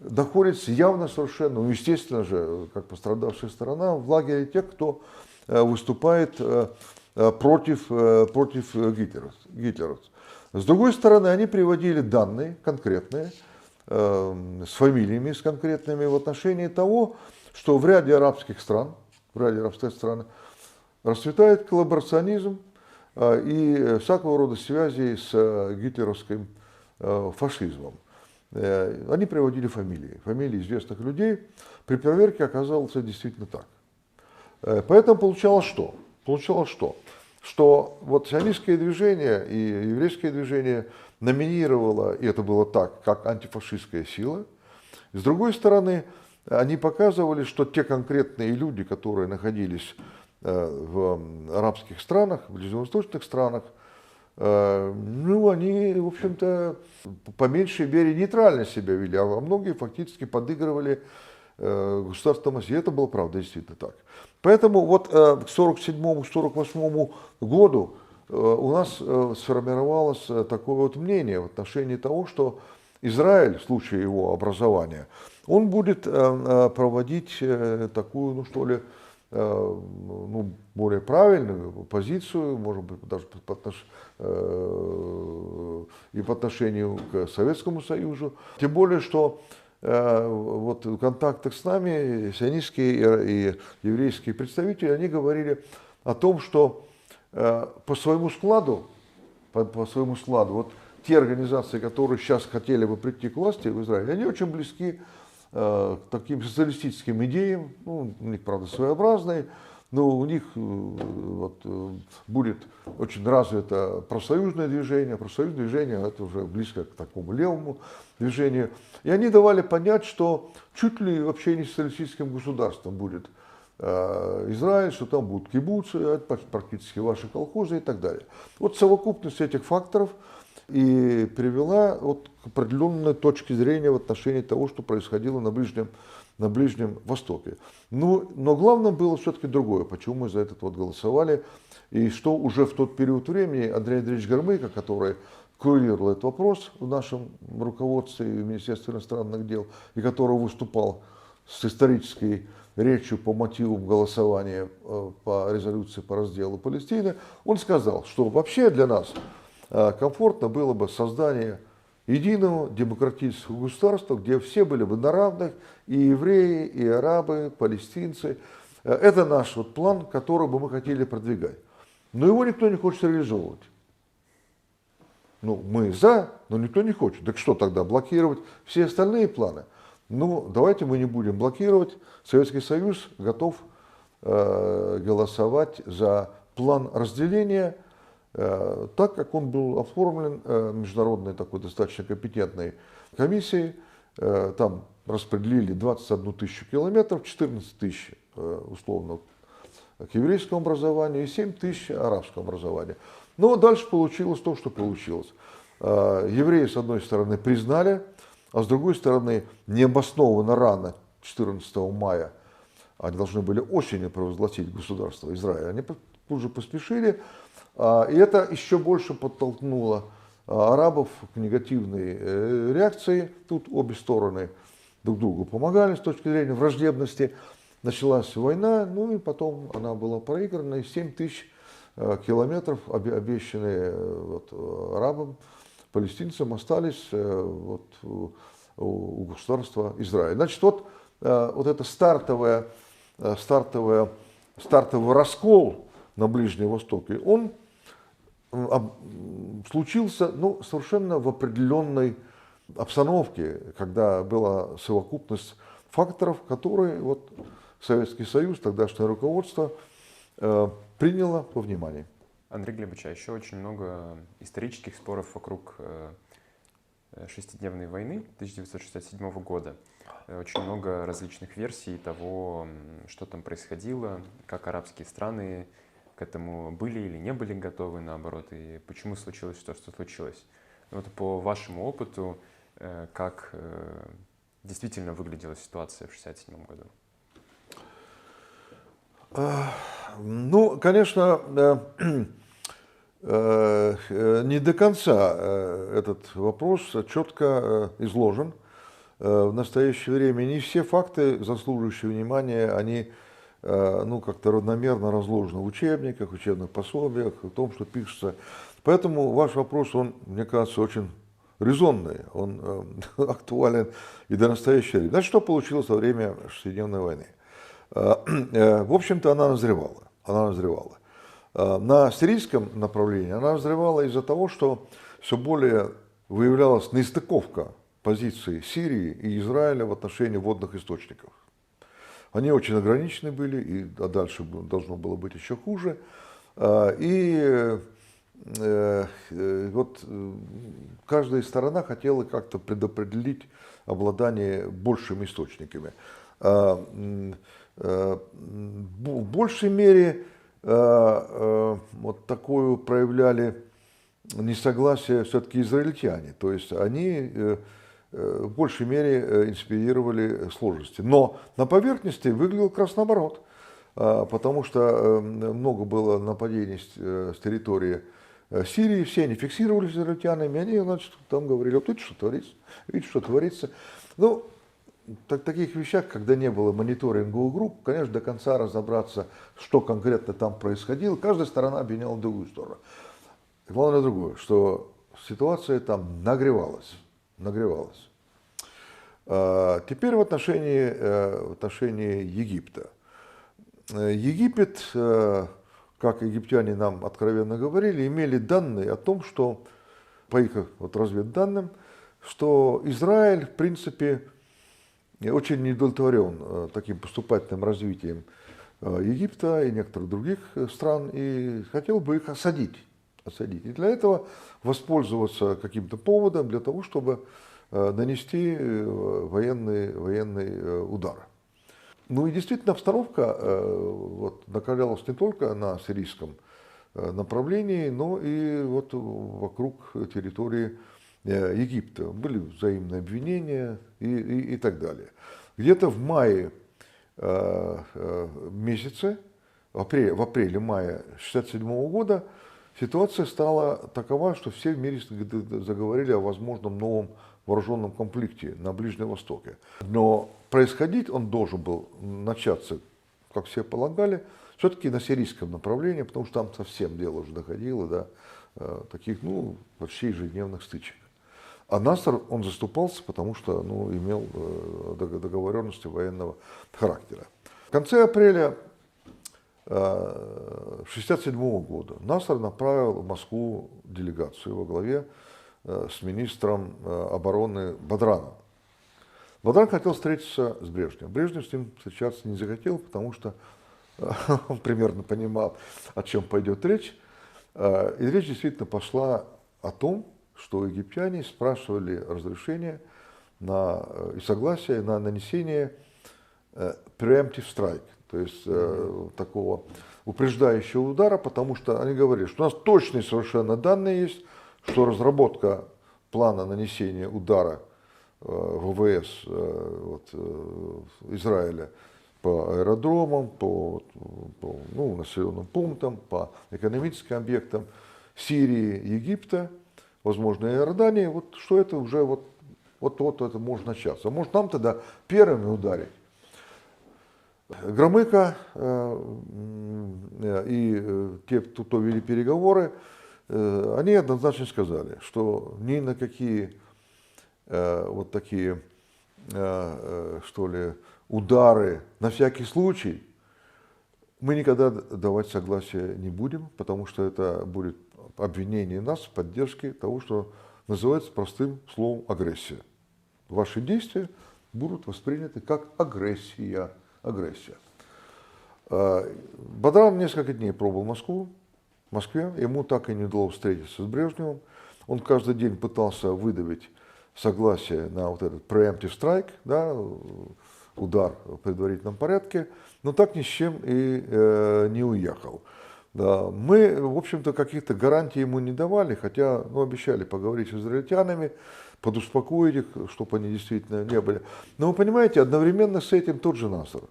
находятся явно совершенно, ну, естественно же, как пострадавшая сторона, в лагере тех, кто выступает против гитлеровцев. С другой стороны, они приводили данные конкретные, с фамилиями, с конкретными в отношении того, что в ряде арабских стран расцветает коллаборационизм и всякого рода связи с гитлеровским фашизмом. Они приводили фамилии известных людей. При проверке оказалось действительно так. Поэтому получалось что? Что вот сионистское движение и еврейское движение номинировало, и это было так, как антифашистская сила. С другой стороны, они показывали, что те конкретные люди, которые находились в арабских странах, в ближневосточных странах, ну, они, в общем-то, по меньшей мере нейтрально себя вели, а многие фактически подыгрывали государственному. И это было, правда, действительно так. Поэтому вот к 1947-1948 году у нас сформировалось такое вот мнение в отношении того, что Израиль, в случае его образования, он будет проводить такую, ну что ли, ну, более правильную позицию, может быть, даже и по отношению к Советскому Союзу. Тем более, что вот в контактах с нами сионистские и еврейские представители, они говорили о том, что по своему складу, вот те организации, которые сейчас хотели бы прийти к власти в Израиле, они очень близки к таким социалистическим идеям, ну, у них, правда, своеобразные, но у них вот, будет очень развито профсоюзное движение. Профсоюзное движение это уже близко к такому левому движению. И они давали понять, что чуть ли вообще не социалистическим государством будет Израиль, что там будут кибуцы, практически ваши колхозы и так далее. Вот совокупность этих факторов и привела вот к определенной точке зрения в отношении того, что происходило на Ближнем на Ближнем Востоке. Ну, но главным было все-таки другое, почему мы за этот вот голосовали, и что уже в тот период времени Андрей Андреевич Громыко, который курировал этот вопрос в нашем руководстве в Министерстве иностранных дел, и который выступал с исторической речью по мотивам голосования по резолюции по разделу Палестины, он сказал, что вообще для нас комфортно было бы создание единого демократического государства, где все были бы на равных, и евреи, и арабы, палестинцы. Это наш вот план, который бы мы хотели продвигать. Но его никто не хочет реализовывать. Ну, мы за, но никто не хочет. Так что тогда, блокировать все остальные планы? Ну, давайте мы не будем блокировать. Советский Союз готов голосовать за план разделения, так как он был оформлен международной такой достаточно компетентной комиссией. Там распределили 21 тысячу километров, 14 тысяч условно к еврейскому образованию и 7 тысяч арабскому образованию. Но дальше получилось то, что получилось. Евреи, с одной стороны, признали, а с другой стороны, необоснованно рано, 14 мая, они должны были осенью провозгласить государство Израиль, они тут же поспешили, и это еще больше подтолкнуло арабов к негативной реакции. Тут обе стороны друг другу помогали с точки зрения враждебности. Началась война, ну и потом она была проиграна, и 7 тысяч километров, обещанные вот арабам, палестинцам, остались вот у государства Израиль. Значит, вот это стартовый раскол на Ближнем Востоке, он случился, ну, совершенно в определенной обстановке, когда была совокупность факторов, которые вот Советский Союз, тогдашнее руководство приняло во внимание. Андрей Глебович, а еще очень много исторических споров вокруг шестидневной войны 1967 года. Очень много различных версий того, что там происходило, как арабские страны к этому были или не были готовы, наоборот, и почему случилось то, что случилось. Вот по вашему опыту, как действительно выглядела ситуация в 1967 году? Ну, конечно, не до конца этот вопрос четко изложен. В настоящее время не все факты, заслуживающие внимания, они ну, как-то равномерно разложены в учебниках, учебных пособиях, в том, что пишется. Поэтому ваш вопрос, он, мне кажется, очень резонный, он актуален и до настоящего времени. Значит, что получилось во время Шестидневной войны? В общем-то, она назревала. На сирийском направлении она назревала из-за того, что все более выявлялась нестыковка позиций Сирии и Израиля в отношении водных источников. Они очень ограничены были, и дальше должно было быть еще хуже. И вот каждая сторона хотела как-то предопределить обладание большими источниками. В большей мере вот такое проявляли несогласие все-таки израильтяне. То есть они в большей мере инспирировали сложности. Но на поверхности выглядело как раз наоборот. Потому что много было нападений с территории Сирии, все они фиксировались израильтянами, они, значит, там говорили, вот видите, что творится. Ну, в таких вещах, когда не было мониторинговых групп, конечно, до конца разобраться, что конкретно там происходило, каждая сторона обвиняла другую сторону. И главное другое, что ситуация там нагревалась. Теперь в отношении Египта. Египет, как египтяне нам откровенно говорили, имели данные о том, что, по их вот разведданным, что Израиль, в принципе, очень неудовлетворен таким поступательным развитием Египта и некоторых других стран, и хотел бы их осадить. И для этого воспользоваться каким-то поводом для того, чтобы нанести военный удар. Ну и действительно обстановка вот, накалялась не только на сирийском направлении, но и вот вокруг территории Египта. Были взаимные обвинения и так далее. Где-то в мае месяце, в апреле-мае 1967 года ситуация стала такова, что все в мире заговорили о возможном новом вооруженном конфликте на Ближнем Востоке. Но происходить он должен был начаться, как все полагали, все-таки на сирийском направлении, потому что там совсем дело уже доходило до таких, почти ежедневных стычек. А Наср, он заступался, потому что имел договоренности военного характера. В конце апреля 1967 года Наср направил в Москву делегацию во главе с министром обороны Бадраном. Бадран хотел встретиться с Брежневым. Брежнев с ним встречаться не захотел, потому что он примерно понимал, о чем пойдет речь. И речь действительно пошла о том, что египтяне спрашивали разрешение и согласие на нанесение preemptive strike, то есть такого упреждающего удара, потому что они говорили, что у нас точные совершенно данные есть, что разработка плана нанесения удара ВВС Израиля по аэродромам, по населенным пунктам, по экономическим объектам Сирии, Египта, возможно, и Иордании, что это уже это может начаться. А может нам тогда первыми ударить? Громыко и те, кто вели переговоры, они однозначно сказали, что ни на какие такие, удары на всякий случай мы никогда давать согласия не будем, потому что это будет обвинение нас в поддержке того, что называется простым словом агрессия. Ваши действия будут восприняты как агрессия. Бадран несколько дней пробыл в Москве, ему так и не удалось встретиться с Брежневым. Он каждый день пытался выдавить согласие на этот preemptive strike, удар в предварительном порядке, но так ни с чем и не уехал. Да, мы, в общем-то, каких-то гарантий ему не давали, хотя обещали поговорить с израильтянами, подуспокоить их, чтобы они действительно не были. Но вы понимаете, одновременно с этим тот же Наср,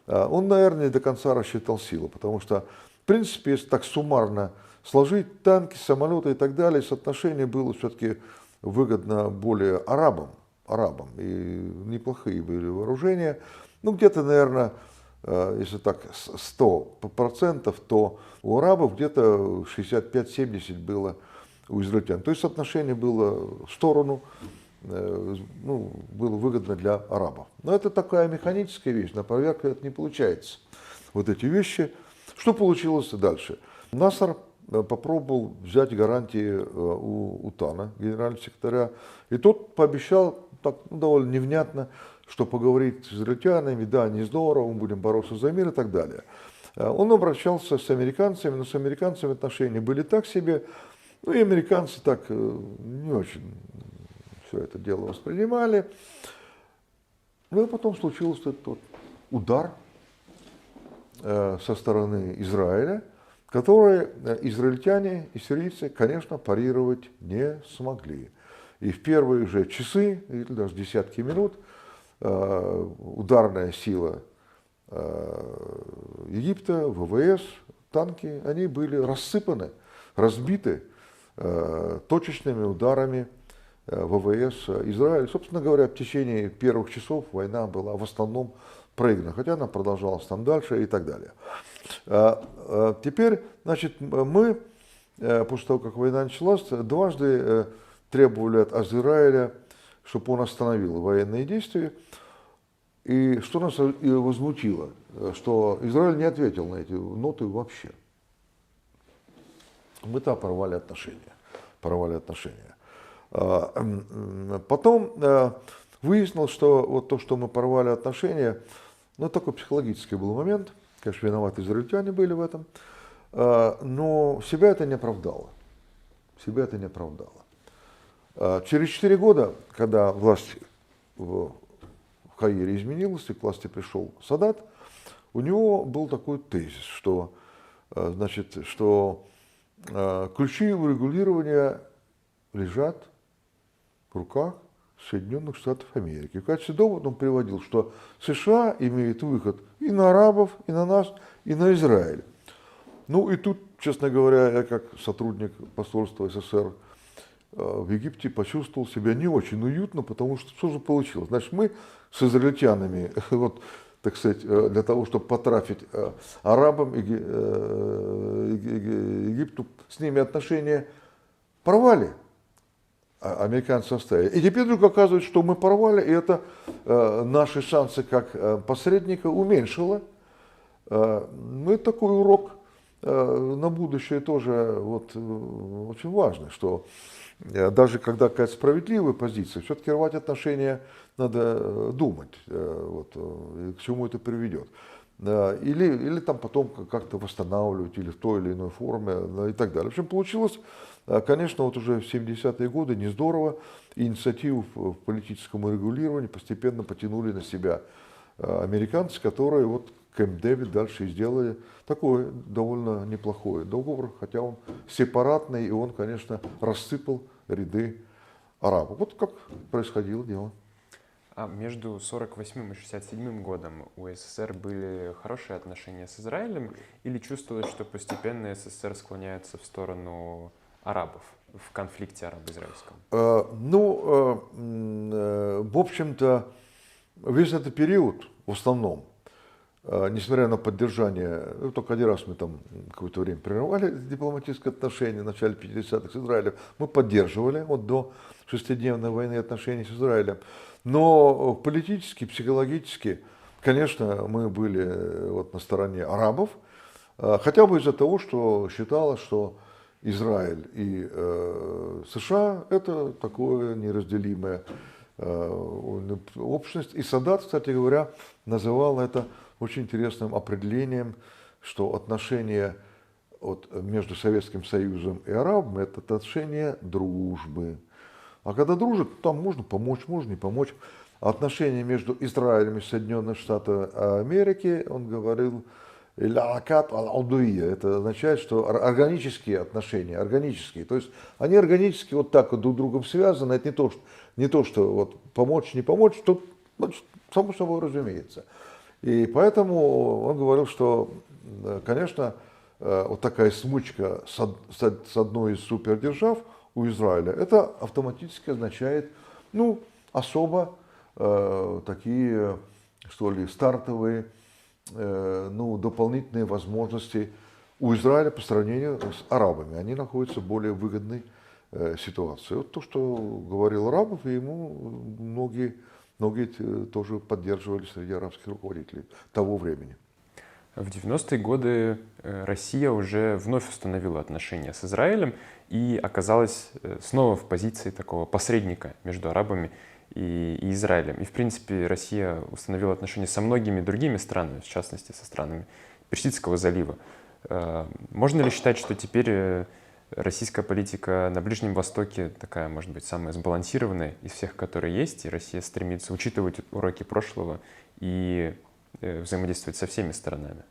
он, наверное, не до конца рассчитал силы, потому что, в принципе, если так суммарно сложить танки, самолеты и так далее, соотношение было все-таки выгодно более арабам, и неплохие были вооружения. Где-то, наверное, если так 100%, то у арабов где-то 65-70 было у израильтян. То есть соотношение было в сторону, было выгодно для арабов. Но это такая механическая вещь, на проверку это не получается. Вот эти вещи. Что получилось дальше? Наср попробовал взять гарантии у Тана, генерального секретаря, и тот пообещал так довольно невнятно, что поговорить с израильтянами, да, не здорово, мы будем бороться за мир и так далее. Он обращался с американцами, но с американцами отношения были так себе, и американцы так не очень все это дело воспринимали. И потом случился этот удар со стороны Израиля, который израильтяне и сирийцы, конечно, парировать не смогли. И в первые же часы, или даже десятки минут, ударная сила Египта, ВВС, танки, они были рассыпаны, разбиты точечными ударами ВВС Израиля. Собственно говоря, в течение первых часов война была в основном проиграна, хотя она продолжалась там дальше и так далее. Теперь, значит, мы, после того, как война началась, дважды требовали от Израиля, чтобы он остановил военные действия. И что нас и возмутило, что Израиль не ответил на эти ноты вообще. Мы-то порвали отношения. Потом выяснилось, что то, что мы порвали отношения, такой психологический был момент. Конечно, виноваты израильтяне были в этом. Но себя это не оправдало. Через 4 года, когда власть в Каире изменилась, и к власти пришел Садат, у него был такой тезис, что ключи урегулирования лежат в руках Соединенных Штатов Америки. В качестве довода он приводил, что США имеют выход и на арабов, и на нас, и на Израиль. Ну и тут, честно говоря, я как сотрудник посольства СССР в Египте почувствовал себя не очень уютно, потому что же получилось? Значит, мы с израильтянами, вот, так сказать, для того, чтобы потрафить арабам, Египту, с ними отношения порвали. Американцы оставили. И теперь вдруг оказывается, что мы порвали, и это наши шансы как посредника уменьшило. Ну, это такой урок на будущее тоже вот, очень важный, что даже когда какая-то справедливая позиция, все-таки рвать отношения надо думать, вот, к чему это приведет. Или там потом как-то восстанавливать, или в той или иной форме, и так далее. В общем, получилось, конечно, вот уже в 70-е годы не здорово. Инициативу в политическом регулировании постепенно потянули на себя американцы, которые вот Кэмп Дэвид дальше и сделали такой довольно неплохой договор, хотя он сепаратный, и он, конечно, рассыпал ряды арабов. Вот как происходило дело. А между 1948 и 1967 годом у СССР были хорошие отношения с Израилем, или чувствовалось, что постепенно СССР склоняется в сторону арабов в конфликте арабо-израильском? В общем-то, весь этот период, в основном, несмотря на поддержание, только один раз мы там какое-то время прерывали дипломатические отношения в начале 50-х с Израилем, мы поддерживали вот до шестидневной войны отношения с Израилем. Но политически, психологически, конечно, мы были вот на стороне арабов, хотя бы из-за того, что считалось, что Израиль и США – это такое неразделимое общность. И Садат, кстати говоря, называл это очень интересным определением, что отношения вот между Советским Союзом и арабами – это отношения дружбы. А когда дружат, там можно помочь, можно не помочь. А отношения между Израилем и Соединенными Штатами Америки, он говорил, это означает, что органические отношения, органические. То есть они органически вот так вот друг с другом связаны. Это не то, что вот помочь, не помочь, тут само собой разумеется. И поэтому он говорил, что, конечно, вот такая смычка с одной из супердержав у Израиля, это автоматически означает, ну, особо такие, что ли, стартовые, ну, дополнительные возможности у Израиля по сравнению с арабами. Они находятся в более выгодной ситуации. Вот то, что говорил Арабов, и ему многие тоже поддерживали среди арабских руководителей того времени. В 90-е годы Россия уже вновь установила отношения с Израилем и оказалась снова в позиции такого посредника между арабами и Израилем. И, в принципе, Россия установила отношения со многими другими странами, в частности, со странами Персидского залива. Можно ли считать, что теперь российская политика на Ближнем Востоке такая, может быть, самая сбалансированная из всех, которые есть, и Россия стремится учитывать уроки прошлого и взаимодействовать со всеми сторонами?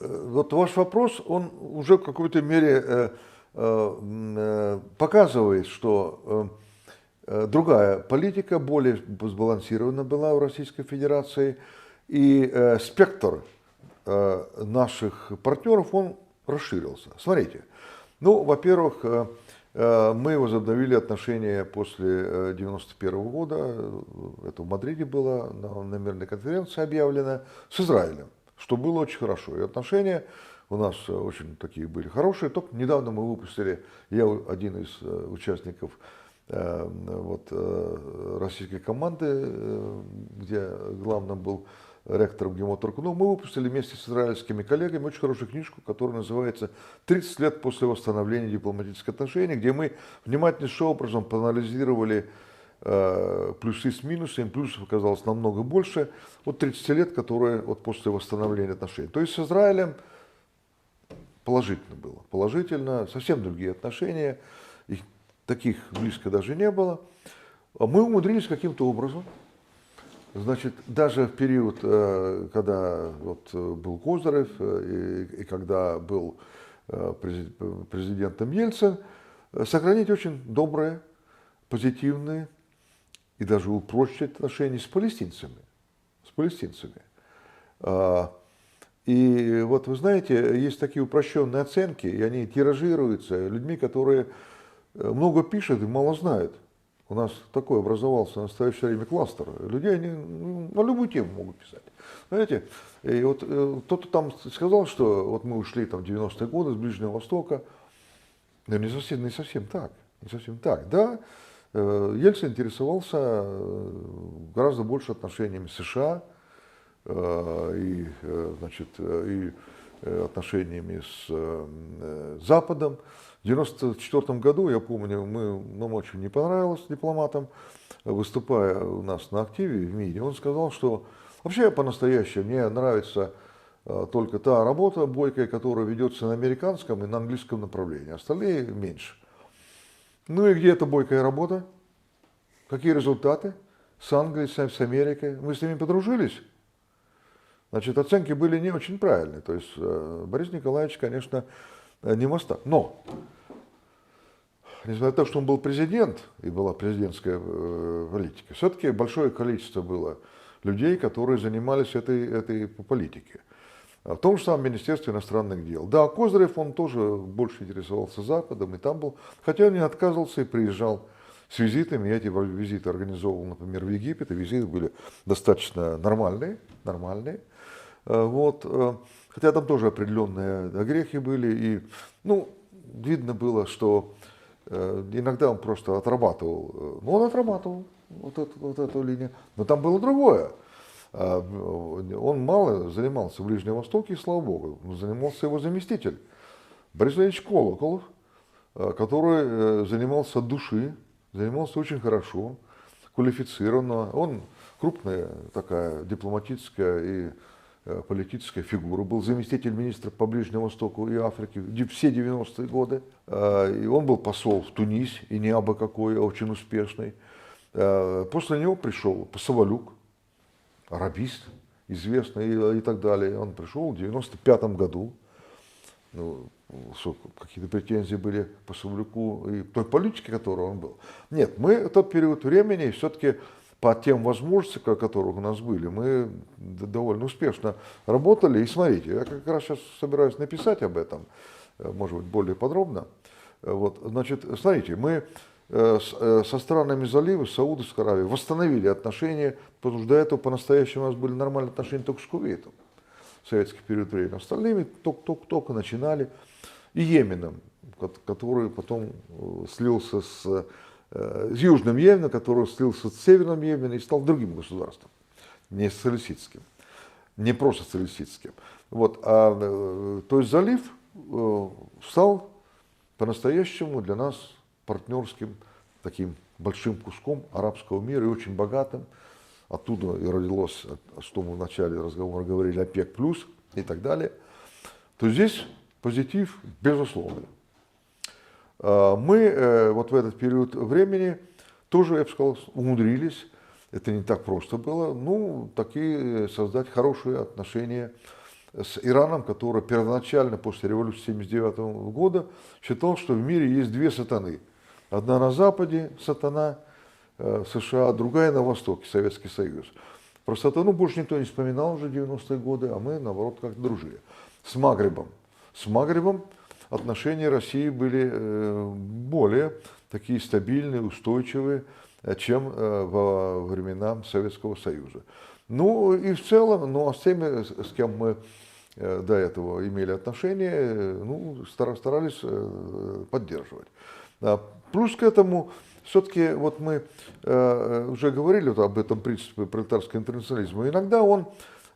Вот ваш вопрос, он уже в какой-то мере показывает, что другая политика, более сбалансирована была у Российской Федерации, и спектр наших партнеров, он расширился. Смотрите, ну, во-первых, мы возобновили отношения после 1991 года, это в Мадриде было, на мирной конференции объявлено, с Израилем, что было очень хорошо. И отношения у нас очень такие были хорошие. Только недавно мы выпустили, я один из участников вот, российской команды, где главным был ректором Гемоторг, но мы выпустили вместе с израильскими коллегами очень хорошую книжку, которая называется «30 лет после восстановления дипломатических отношений», где мы внимательнейшим образом проанализировали плюсы с минусами, плюсов оказалось намного больше, вот 30 лет, которые вот после восстановления отношений. То есть с Израилем положительно было, положительно, совсем другие отношения, их таких близко даже не было. А мы умудрились каким-то образом. Значит, даже в период, когда вот был Козырев и когда был президентом Ельцин, сохранить очень добрые, позитивные и даже упрочить отношения с палестинцами. С палестинцами. И вот вы знаете, есть такие упрощенные оценки, и они тиражируются людьми, которые много пишут и мало знают. У нас такой образовался в настоящее время кластер. Людей они на любую тему могут писать. Знаете, и вот кто-то там сказал, что вот мы ушли там в 90-е годы с Ближнего Востока. Но не совсем так. Не совсем так. Да, Ельцин интересовался гораздо больше отношениями с США, и, значит, и отношениями с Западом. В 1994 году, я помню, нам очень не понравилось дипломатам, выступая у нас на активе в МИДе, он сказал, что вообще по-настоящему мне нравится только та работа бойкая, которая ведется на американском и на английском направлении, остальные меньше. Ну и где эта бойкая работа? Какие результаты? С Англией, с Америкой. Мы с ними подружились. Значит, оценки были не очень правильные. То есть Борис Николаевич, конечно, не мастак. Но, несмотря на то, что он был президент, и была президентская политика, все-таки большое количество было людей, которые занимались этой политикой. В том же самом Министерстве иностранных дел. Да, Козырев, он тоже больше интересовался Западом, и там был, хотя он не отказывался и приезжал с визитами. Я эти визиты организовывал, например, в Египет, и визиты были достаточно нормальные. Вот. Хотя там тоже определенные огрехи были, и, ну, видно было, что иногда он просто отрабатывал, ну, он отрабатывал вот эту линию, но там было другое. Он мало занимался в Ближнем Востоке, и слава богу, занимался его заместитель Борис Ильич Колоколов, который занимался от души, занимался очень хорошо, квалифицированно. Он крупная такая дипломатическая и политическая фигура, был заместитель министра по Ближнему Востоку и Африке все 90-е годы. И он был посол в Тунисе, и не абы какой, а очень успешный. После него пришел Посовалюк, арабист, известный и так далее. Он пришел в 95-м году. Ну, какие-то претензии были по Савлюку и той политике, которой он был. Нет, мы в тот период времени все-таки по тем возможностям, которые у нас были, мы довольно успешно работали. И смотрите, я как раз сейчас собираюсь написать об этом, может быть, более подробно. Вот, значит, смотрите, мы со странами залива, с Саудовской Аравией восстановили отношения, потому что до этого по-настоящему у нас были нормальные отношения только с Кувейтом в советский период времени. Остальными только начинали. И Йеменом, который потом слился с Южным Йеменом, который слился с Северным Йеменом и стал другим государством, не социалистическим, не просто социалистическим. Вот, то есть залив стал по-настоящему для нас партнерским таким большим куском арабского мира и очень богатым. Оттуда и родилось, что мы в начале разговора говорили, ОПЕК+, и так далее. То здесь позитив безусловный. Мы вот в этот период времени тоже, я бы сказал, умудрились, это не так просто было, ну, такие создать хорошие отношения с Ираном, который первоначально после революции 1979 года считал, что в мире есть две сатаны. Одна на Западе сатана, США, другая на Востоке, Советский Союз. Про сатану больше никто не вспоминал уже в 90-е годы, а мы, наоборот, как-то дружили. С Магрибом. С Магрибом отношения России были более такие стабильные, устойчивые, чем во времена Советского Союза. Ну и в целом, ну а с теми, с кем мы до этого имели отношения, ну, старались поддерживать. Плюс к этому, все-таки, вот мы уже говорили вот об этом принципе пролетарского интернационализма, иногда он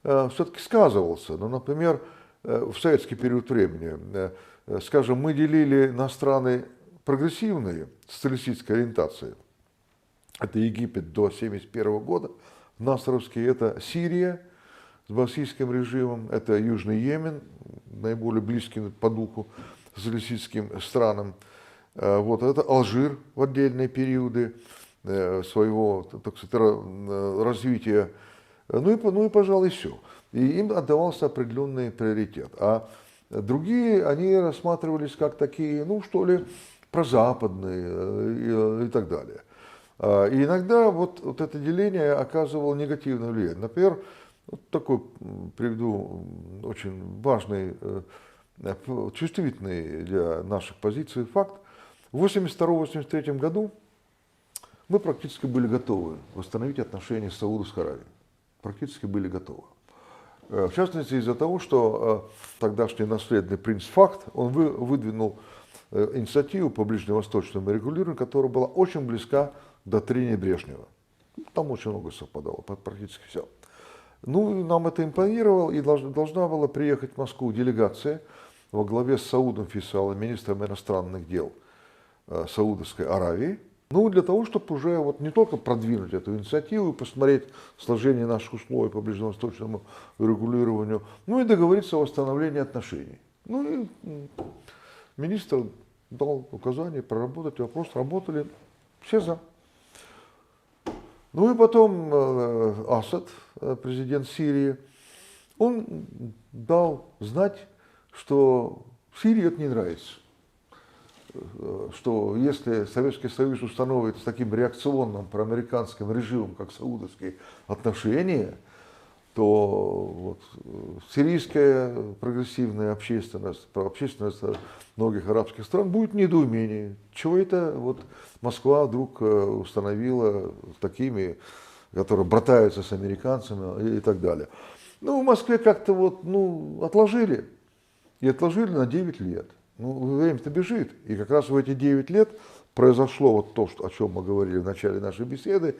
все-таки сказывался. Ну, например, в советский период времени, скажем, мы делили на страны прогрессивные, социалистической ориентации. Это Египет до 1971 года, Насровский, это Сирия с басийским режимом, это Южный Йемен, наиболее близкий по духу социалистическим странам. Вот, это Алжир в отдельные периоды своего, так сказать, развития. Ну и, пожалуй, все. И им отдавался определенный приоритет. А другие, они рассматривались как такие, ну, что ли, прозападные и так далее. И иногда вот это деление оказывало негативное влияние. Например, вот такой приведу очень важный, чувствительный для наших позиций факт. В 1982-1983 году мы практически были готовы восстановить отношения с Саудовской Аравией. Практически были готовы. В частности, из-за того, что тогдашний наследный принц Фахд, он выдвинул инициативу по ближневосточному регулированию, которая была очень близка к доктрине Брежнева. Там очень много совпадало, практически все. Ну, нам это импонировало, и должна была приехать в Москву делегация во главе с Саудом Фейсалом, министром иностранных дел Саудовской Аравии. Ну, для того, чтобы уже вот не только продвинуть эту инициативу и посмотреть сложение наших условий по ближневосточному регулированию, ну и договориться о восстановлении отношений. Ну и министр дал указание проработать вопрос, работали, все за. Ну и потом Асад, президент Сирии, он дал знать, что Сирии это не нравится. Что если Советский Союз установит с таким реакционным проамериканским режимом, как саудовские отношения, то вот, сирийская прогрессивная общественность многих арабских стран будет в недоумении. Чего это вот Москва вдруг установила такими, которые братаются с американцами и так далее. Ну, в Москве как-то вот, ну, отложили. И отложили на 9 лет. Ну, время-то бежит. И как раз в эти 9 лет произошло вот то, о чем мы говорили в начале нашей беседы,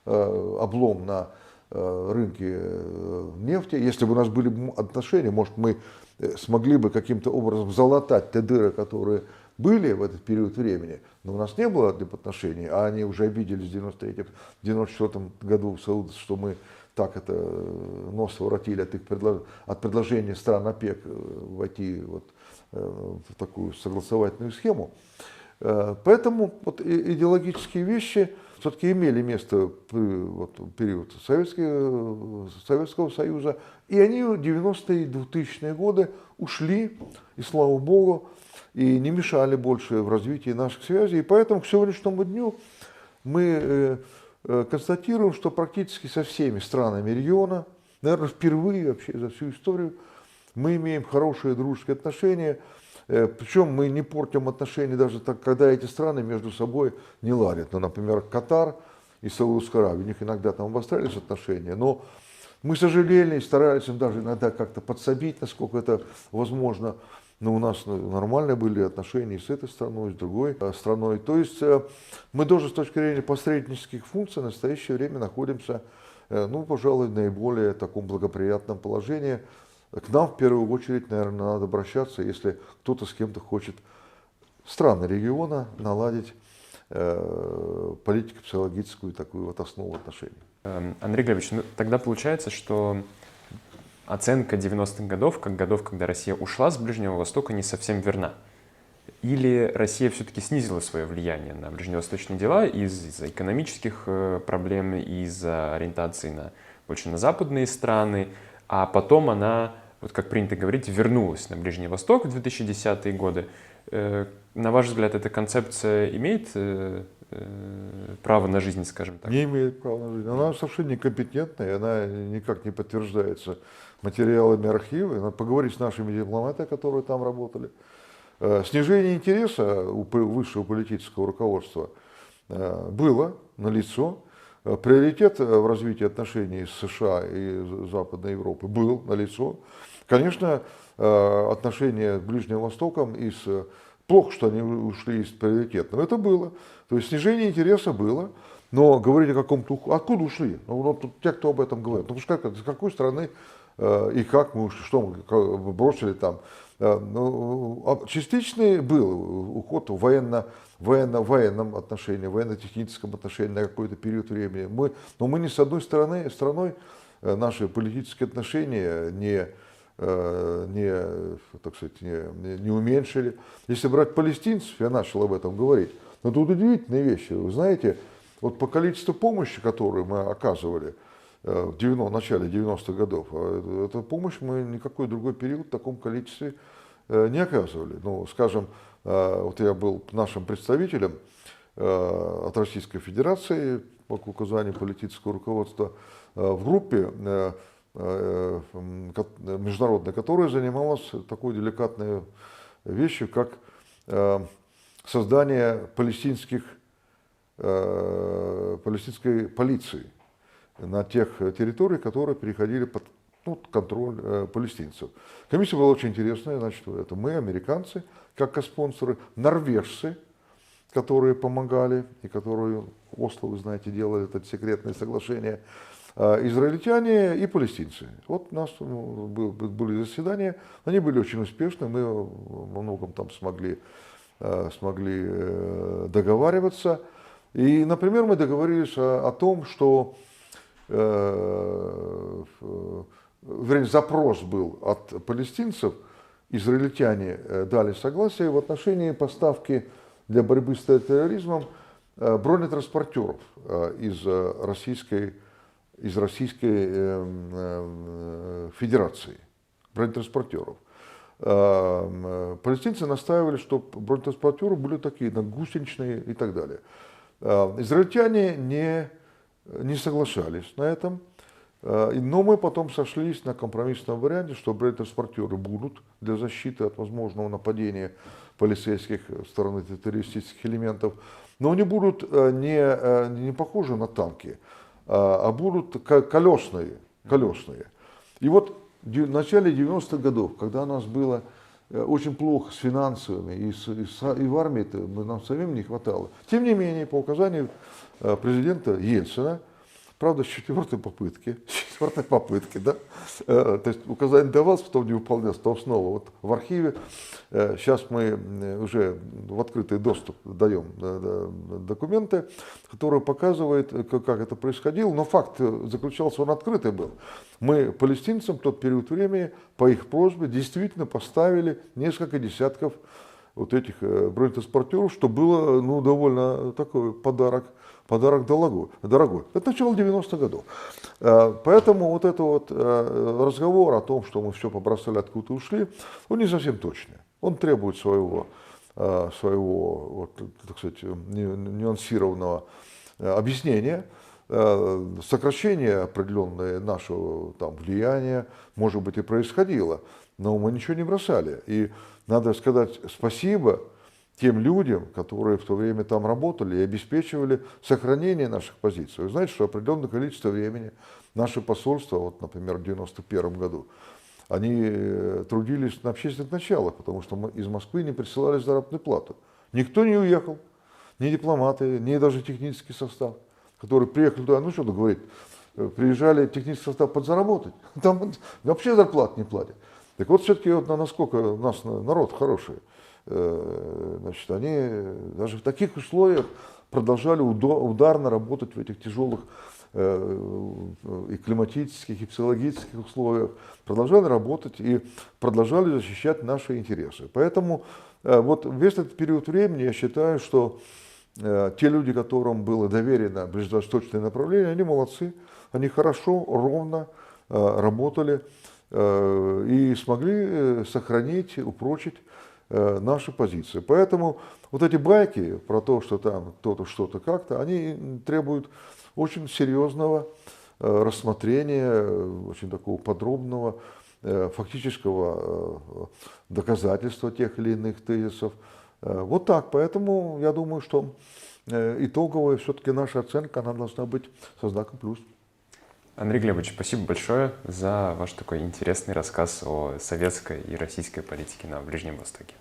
облом на рынке нефти. Если бы у нас были отношения, может, мы смогли бы каким-то образом залатать те дыры, которые были в этот период времени. Но у нас не было отношений, а они уже обиделись в 1994 году в Сауде, что мы так это нос воротили от предложения стран ОПЕК войти вот в такую согласовательную схему. Поэтому вот идеологические вещи все-таки имели место в период Советского Союза, и они в 90-е и 2000-е годы ушли, и слава богу, и не мешали больше в развитии наших связей. И поэтому к сегодняшнему дню мы констатируем, что практически со всеми странами региона, наверное, впервые вообще за всю историю, мы имеем хорошие дружеские отношения, причем мы не портим отношения даже так, когда эти страны между собой не ладят. Ну, например, Катар и Саудовская Аравия, у них иногда там обострялись отношения, но мы сожалели и старались им даже иногда как-то подсобить, насколько это возможно. Но у нас нормальные были отношения и с этой страной, и с другой страной. То есть мы тоже с точки зрения посреднических функций в настоящее время находимся, ну, пожалуй, в наиболее таком благоприятном положении. К нам в первую очередь, наверное, надо обращаться, если кто-то с кем-то хочет страны региона наладить политико-психологическую такую вот основу отношений. Андрей Глебович, ну, тогда получается, что оценка 90-х годов, как годов, когда Россия ушла с Ближнего Востока, не совсем верна. Или Россия все-таки снизила свое влияние на ближневосточные дела из-за экономических проблем, из-за ориентации больше на западные страны, а потом она, вот как принято говорить, вернулась на Ближний Восток в 2010-е годы. На ваш взгляд, эта концепция имеет право на жизнь, скажем так? Не имеет права на жизнь. Она совершенно некомпетентная, она никак не подтверждается материалами архива. Надо поговорить с нашими дипломатами, которые там работали. Снижение интереса у высшего политического руководства было налицо. Приоритет в развитии отношений с США и Западной Европы был налицо. Конечно, отношения с Ближним Востоком плохо, что они ушли из приоритетного. Это было. То есть снижение интереса было. Но говорить о каком-то... Откуда ушли? Ну, те, кто об этом говорит. Ну, с какой страны и как мы ушли, что мы бросили там. Ну, частичный был уход в военном отношении, военно-техническом отношении на какой-то период времени. Но мы ни с одной страной наши политические отношения так сказать, не уменьшили. Если брать палестинцев, я начал об этом говорить, но тут удивительные вещи. Вы знаете, вот по количеству помощи, которую мы оказывали в начале 90-х годов, эту помощь мы никакой другой период в таком количестве не оказывали. Ну, скажем, вот я был нашим представителем от Российской Федерации по указанию политического руководства в группе международной, которая занималась такой деликатной вещью, как создание палестинской полиции на тех территориях, которые переходили под контроль палестинцев. Комиссия была очень интересная. Значит, это мы, американцы, как коспонсоры, норвежцы, которые помогали, и которые Осло, вы знаете, делали это секретное соглашение, израильтяне и палестинцы. Вот у нас были заседания, они были очень успешны, мы во многом там смогли договариваться. И, например, мы договорились о том, что запрос был от палестинцев, израильтяне дали согласие в отношении поставки для борьбы с терроризмом бронетранспортеров из Российской Федерации. Бронетранспортеров. Палестинцы настаивали, что бронетранспортеры были такие, гусеничные и так далее. Израильтяне не соглашались на этом, но мы потом сошлись на компромиссном варианте, что бронетранспортеры будут для защиты от возможного нападения полицейских стороны террористических элементов, но они будут не похожи на танки, а будут колесные. И вот в начале 90-х годов, когда у нас было очень плохо с финансовыми, и в армии нам самим не хватало. Тем не менее, по указанию президента Ельцина, правда, с четвертой попытки, да, то есть указание давалось, потом не выполнялось, потом снова. Вот в архиве сейчас мы уже в открытый доступ даем документы, которые показывают, как это происходило, но факт заключался, он открытый был. Мы палестинцам в тот период времени по их просьбе действительно поставили несколько десятков вот этих бронетранспортеров, что было довольно такой подарок дорогой. Это начало 90-х годов. Поэтому вот этот разговор о том, что мы все побросали, откуда ушли, он не совсем точный. Он требует своего так сказать, нюансированного объяснения, сокращение определенное нашего влияния, может быть, и происходило, но мы ничего не бросали. И надо сказать спасибо тем людям, которые в то время там работали и обеспечивали сохранение наших позиций. Вы знаете, что определенное количество времени наше посольство, вот, например, в 1991 году, они трудились на общественных началах, потому что мы из Москвы не присылали заработную плату. Никто не уехал, ни дипломаты, ни даже технический состав, который приехал туда, что тут говорить, приезжали технический состав подзаработать, там вообще зарплат не платят. Так вот, все-таки насколько у нас народ хороший, значит, они даже в таких условиях продолжали ударно работать в этих тяжелых и климатических, и психологических условиях, продолжали работать и продолжали защищать наши интересы. Поэтому вот весь этот период времени я считаю, что те люди, которым было доверено ближневосточное направление, они молодцы, они хорошо, ровно работали и смогли сохранить, упрочить наши позиции. Поэтому вот эти байки про то, что там кто-то что-то как-то, они требуют очень серьезного рассмотрения, очень такого подробного фактического доказательства тех или иных тезисов. Вот так. Поэтому я думаю, что итоговая все-таки наша оценка, она должна быть со знаком плюс. Андрей Глебович, спасибо большое за ваш такой интересный рассказ о советской и российской политике на Ближнем Востоке.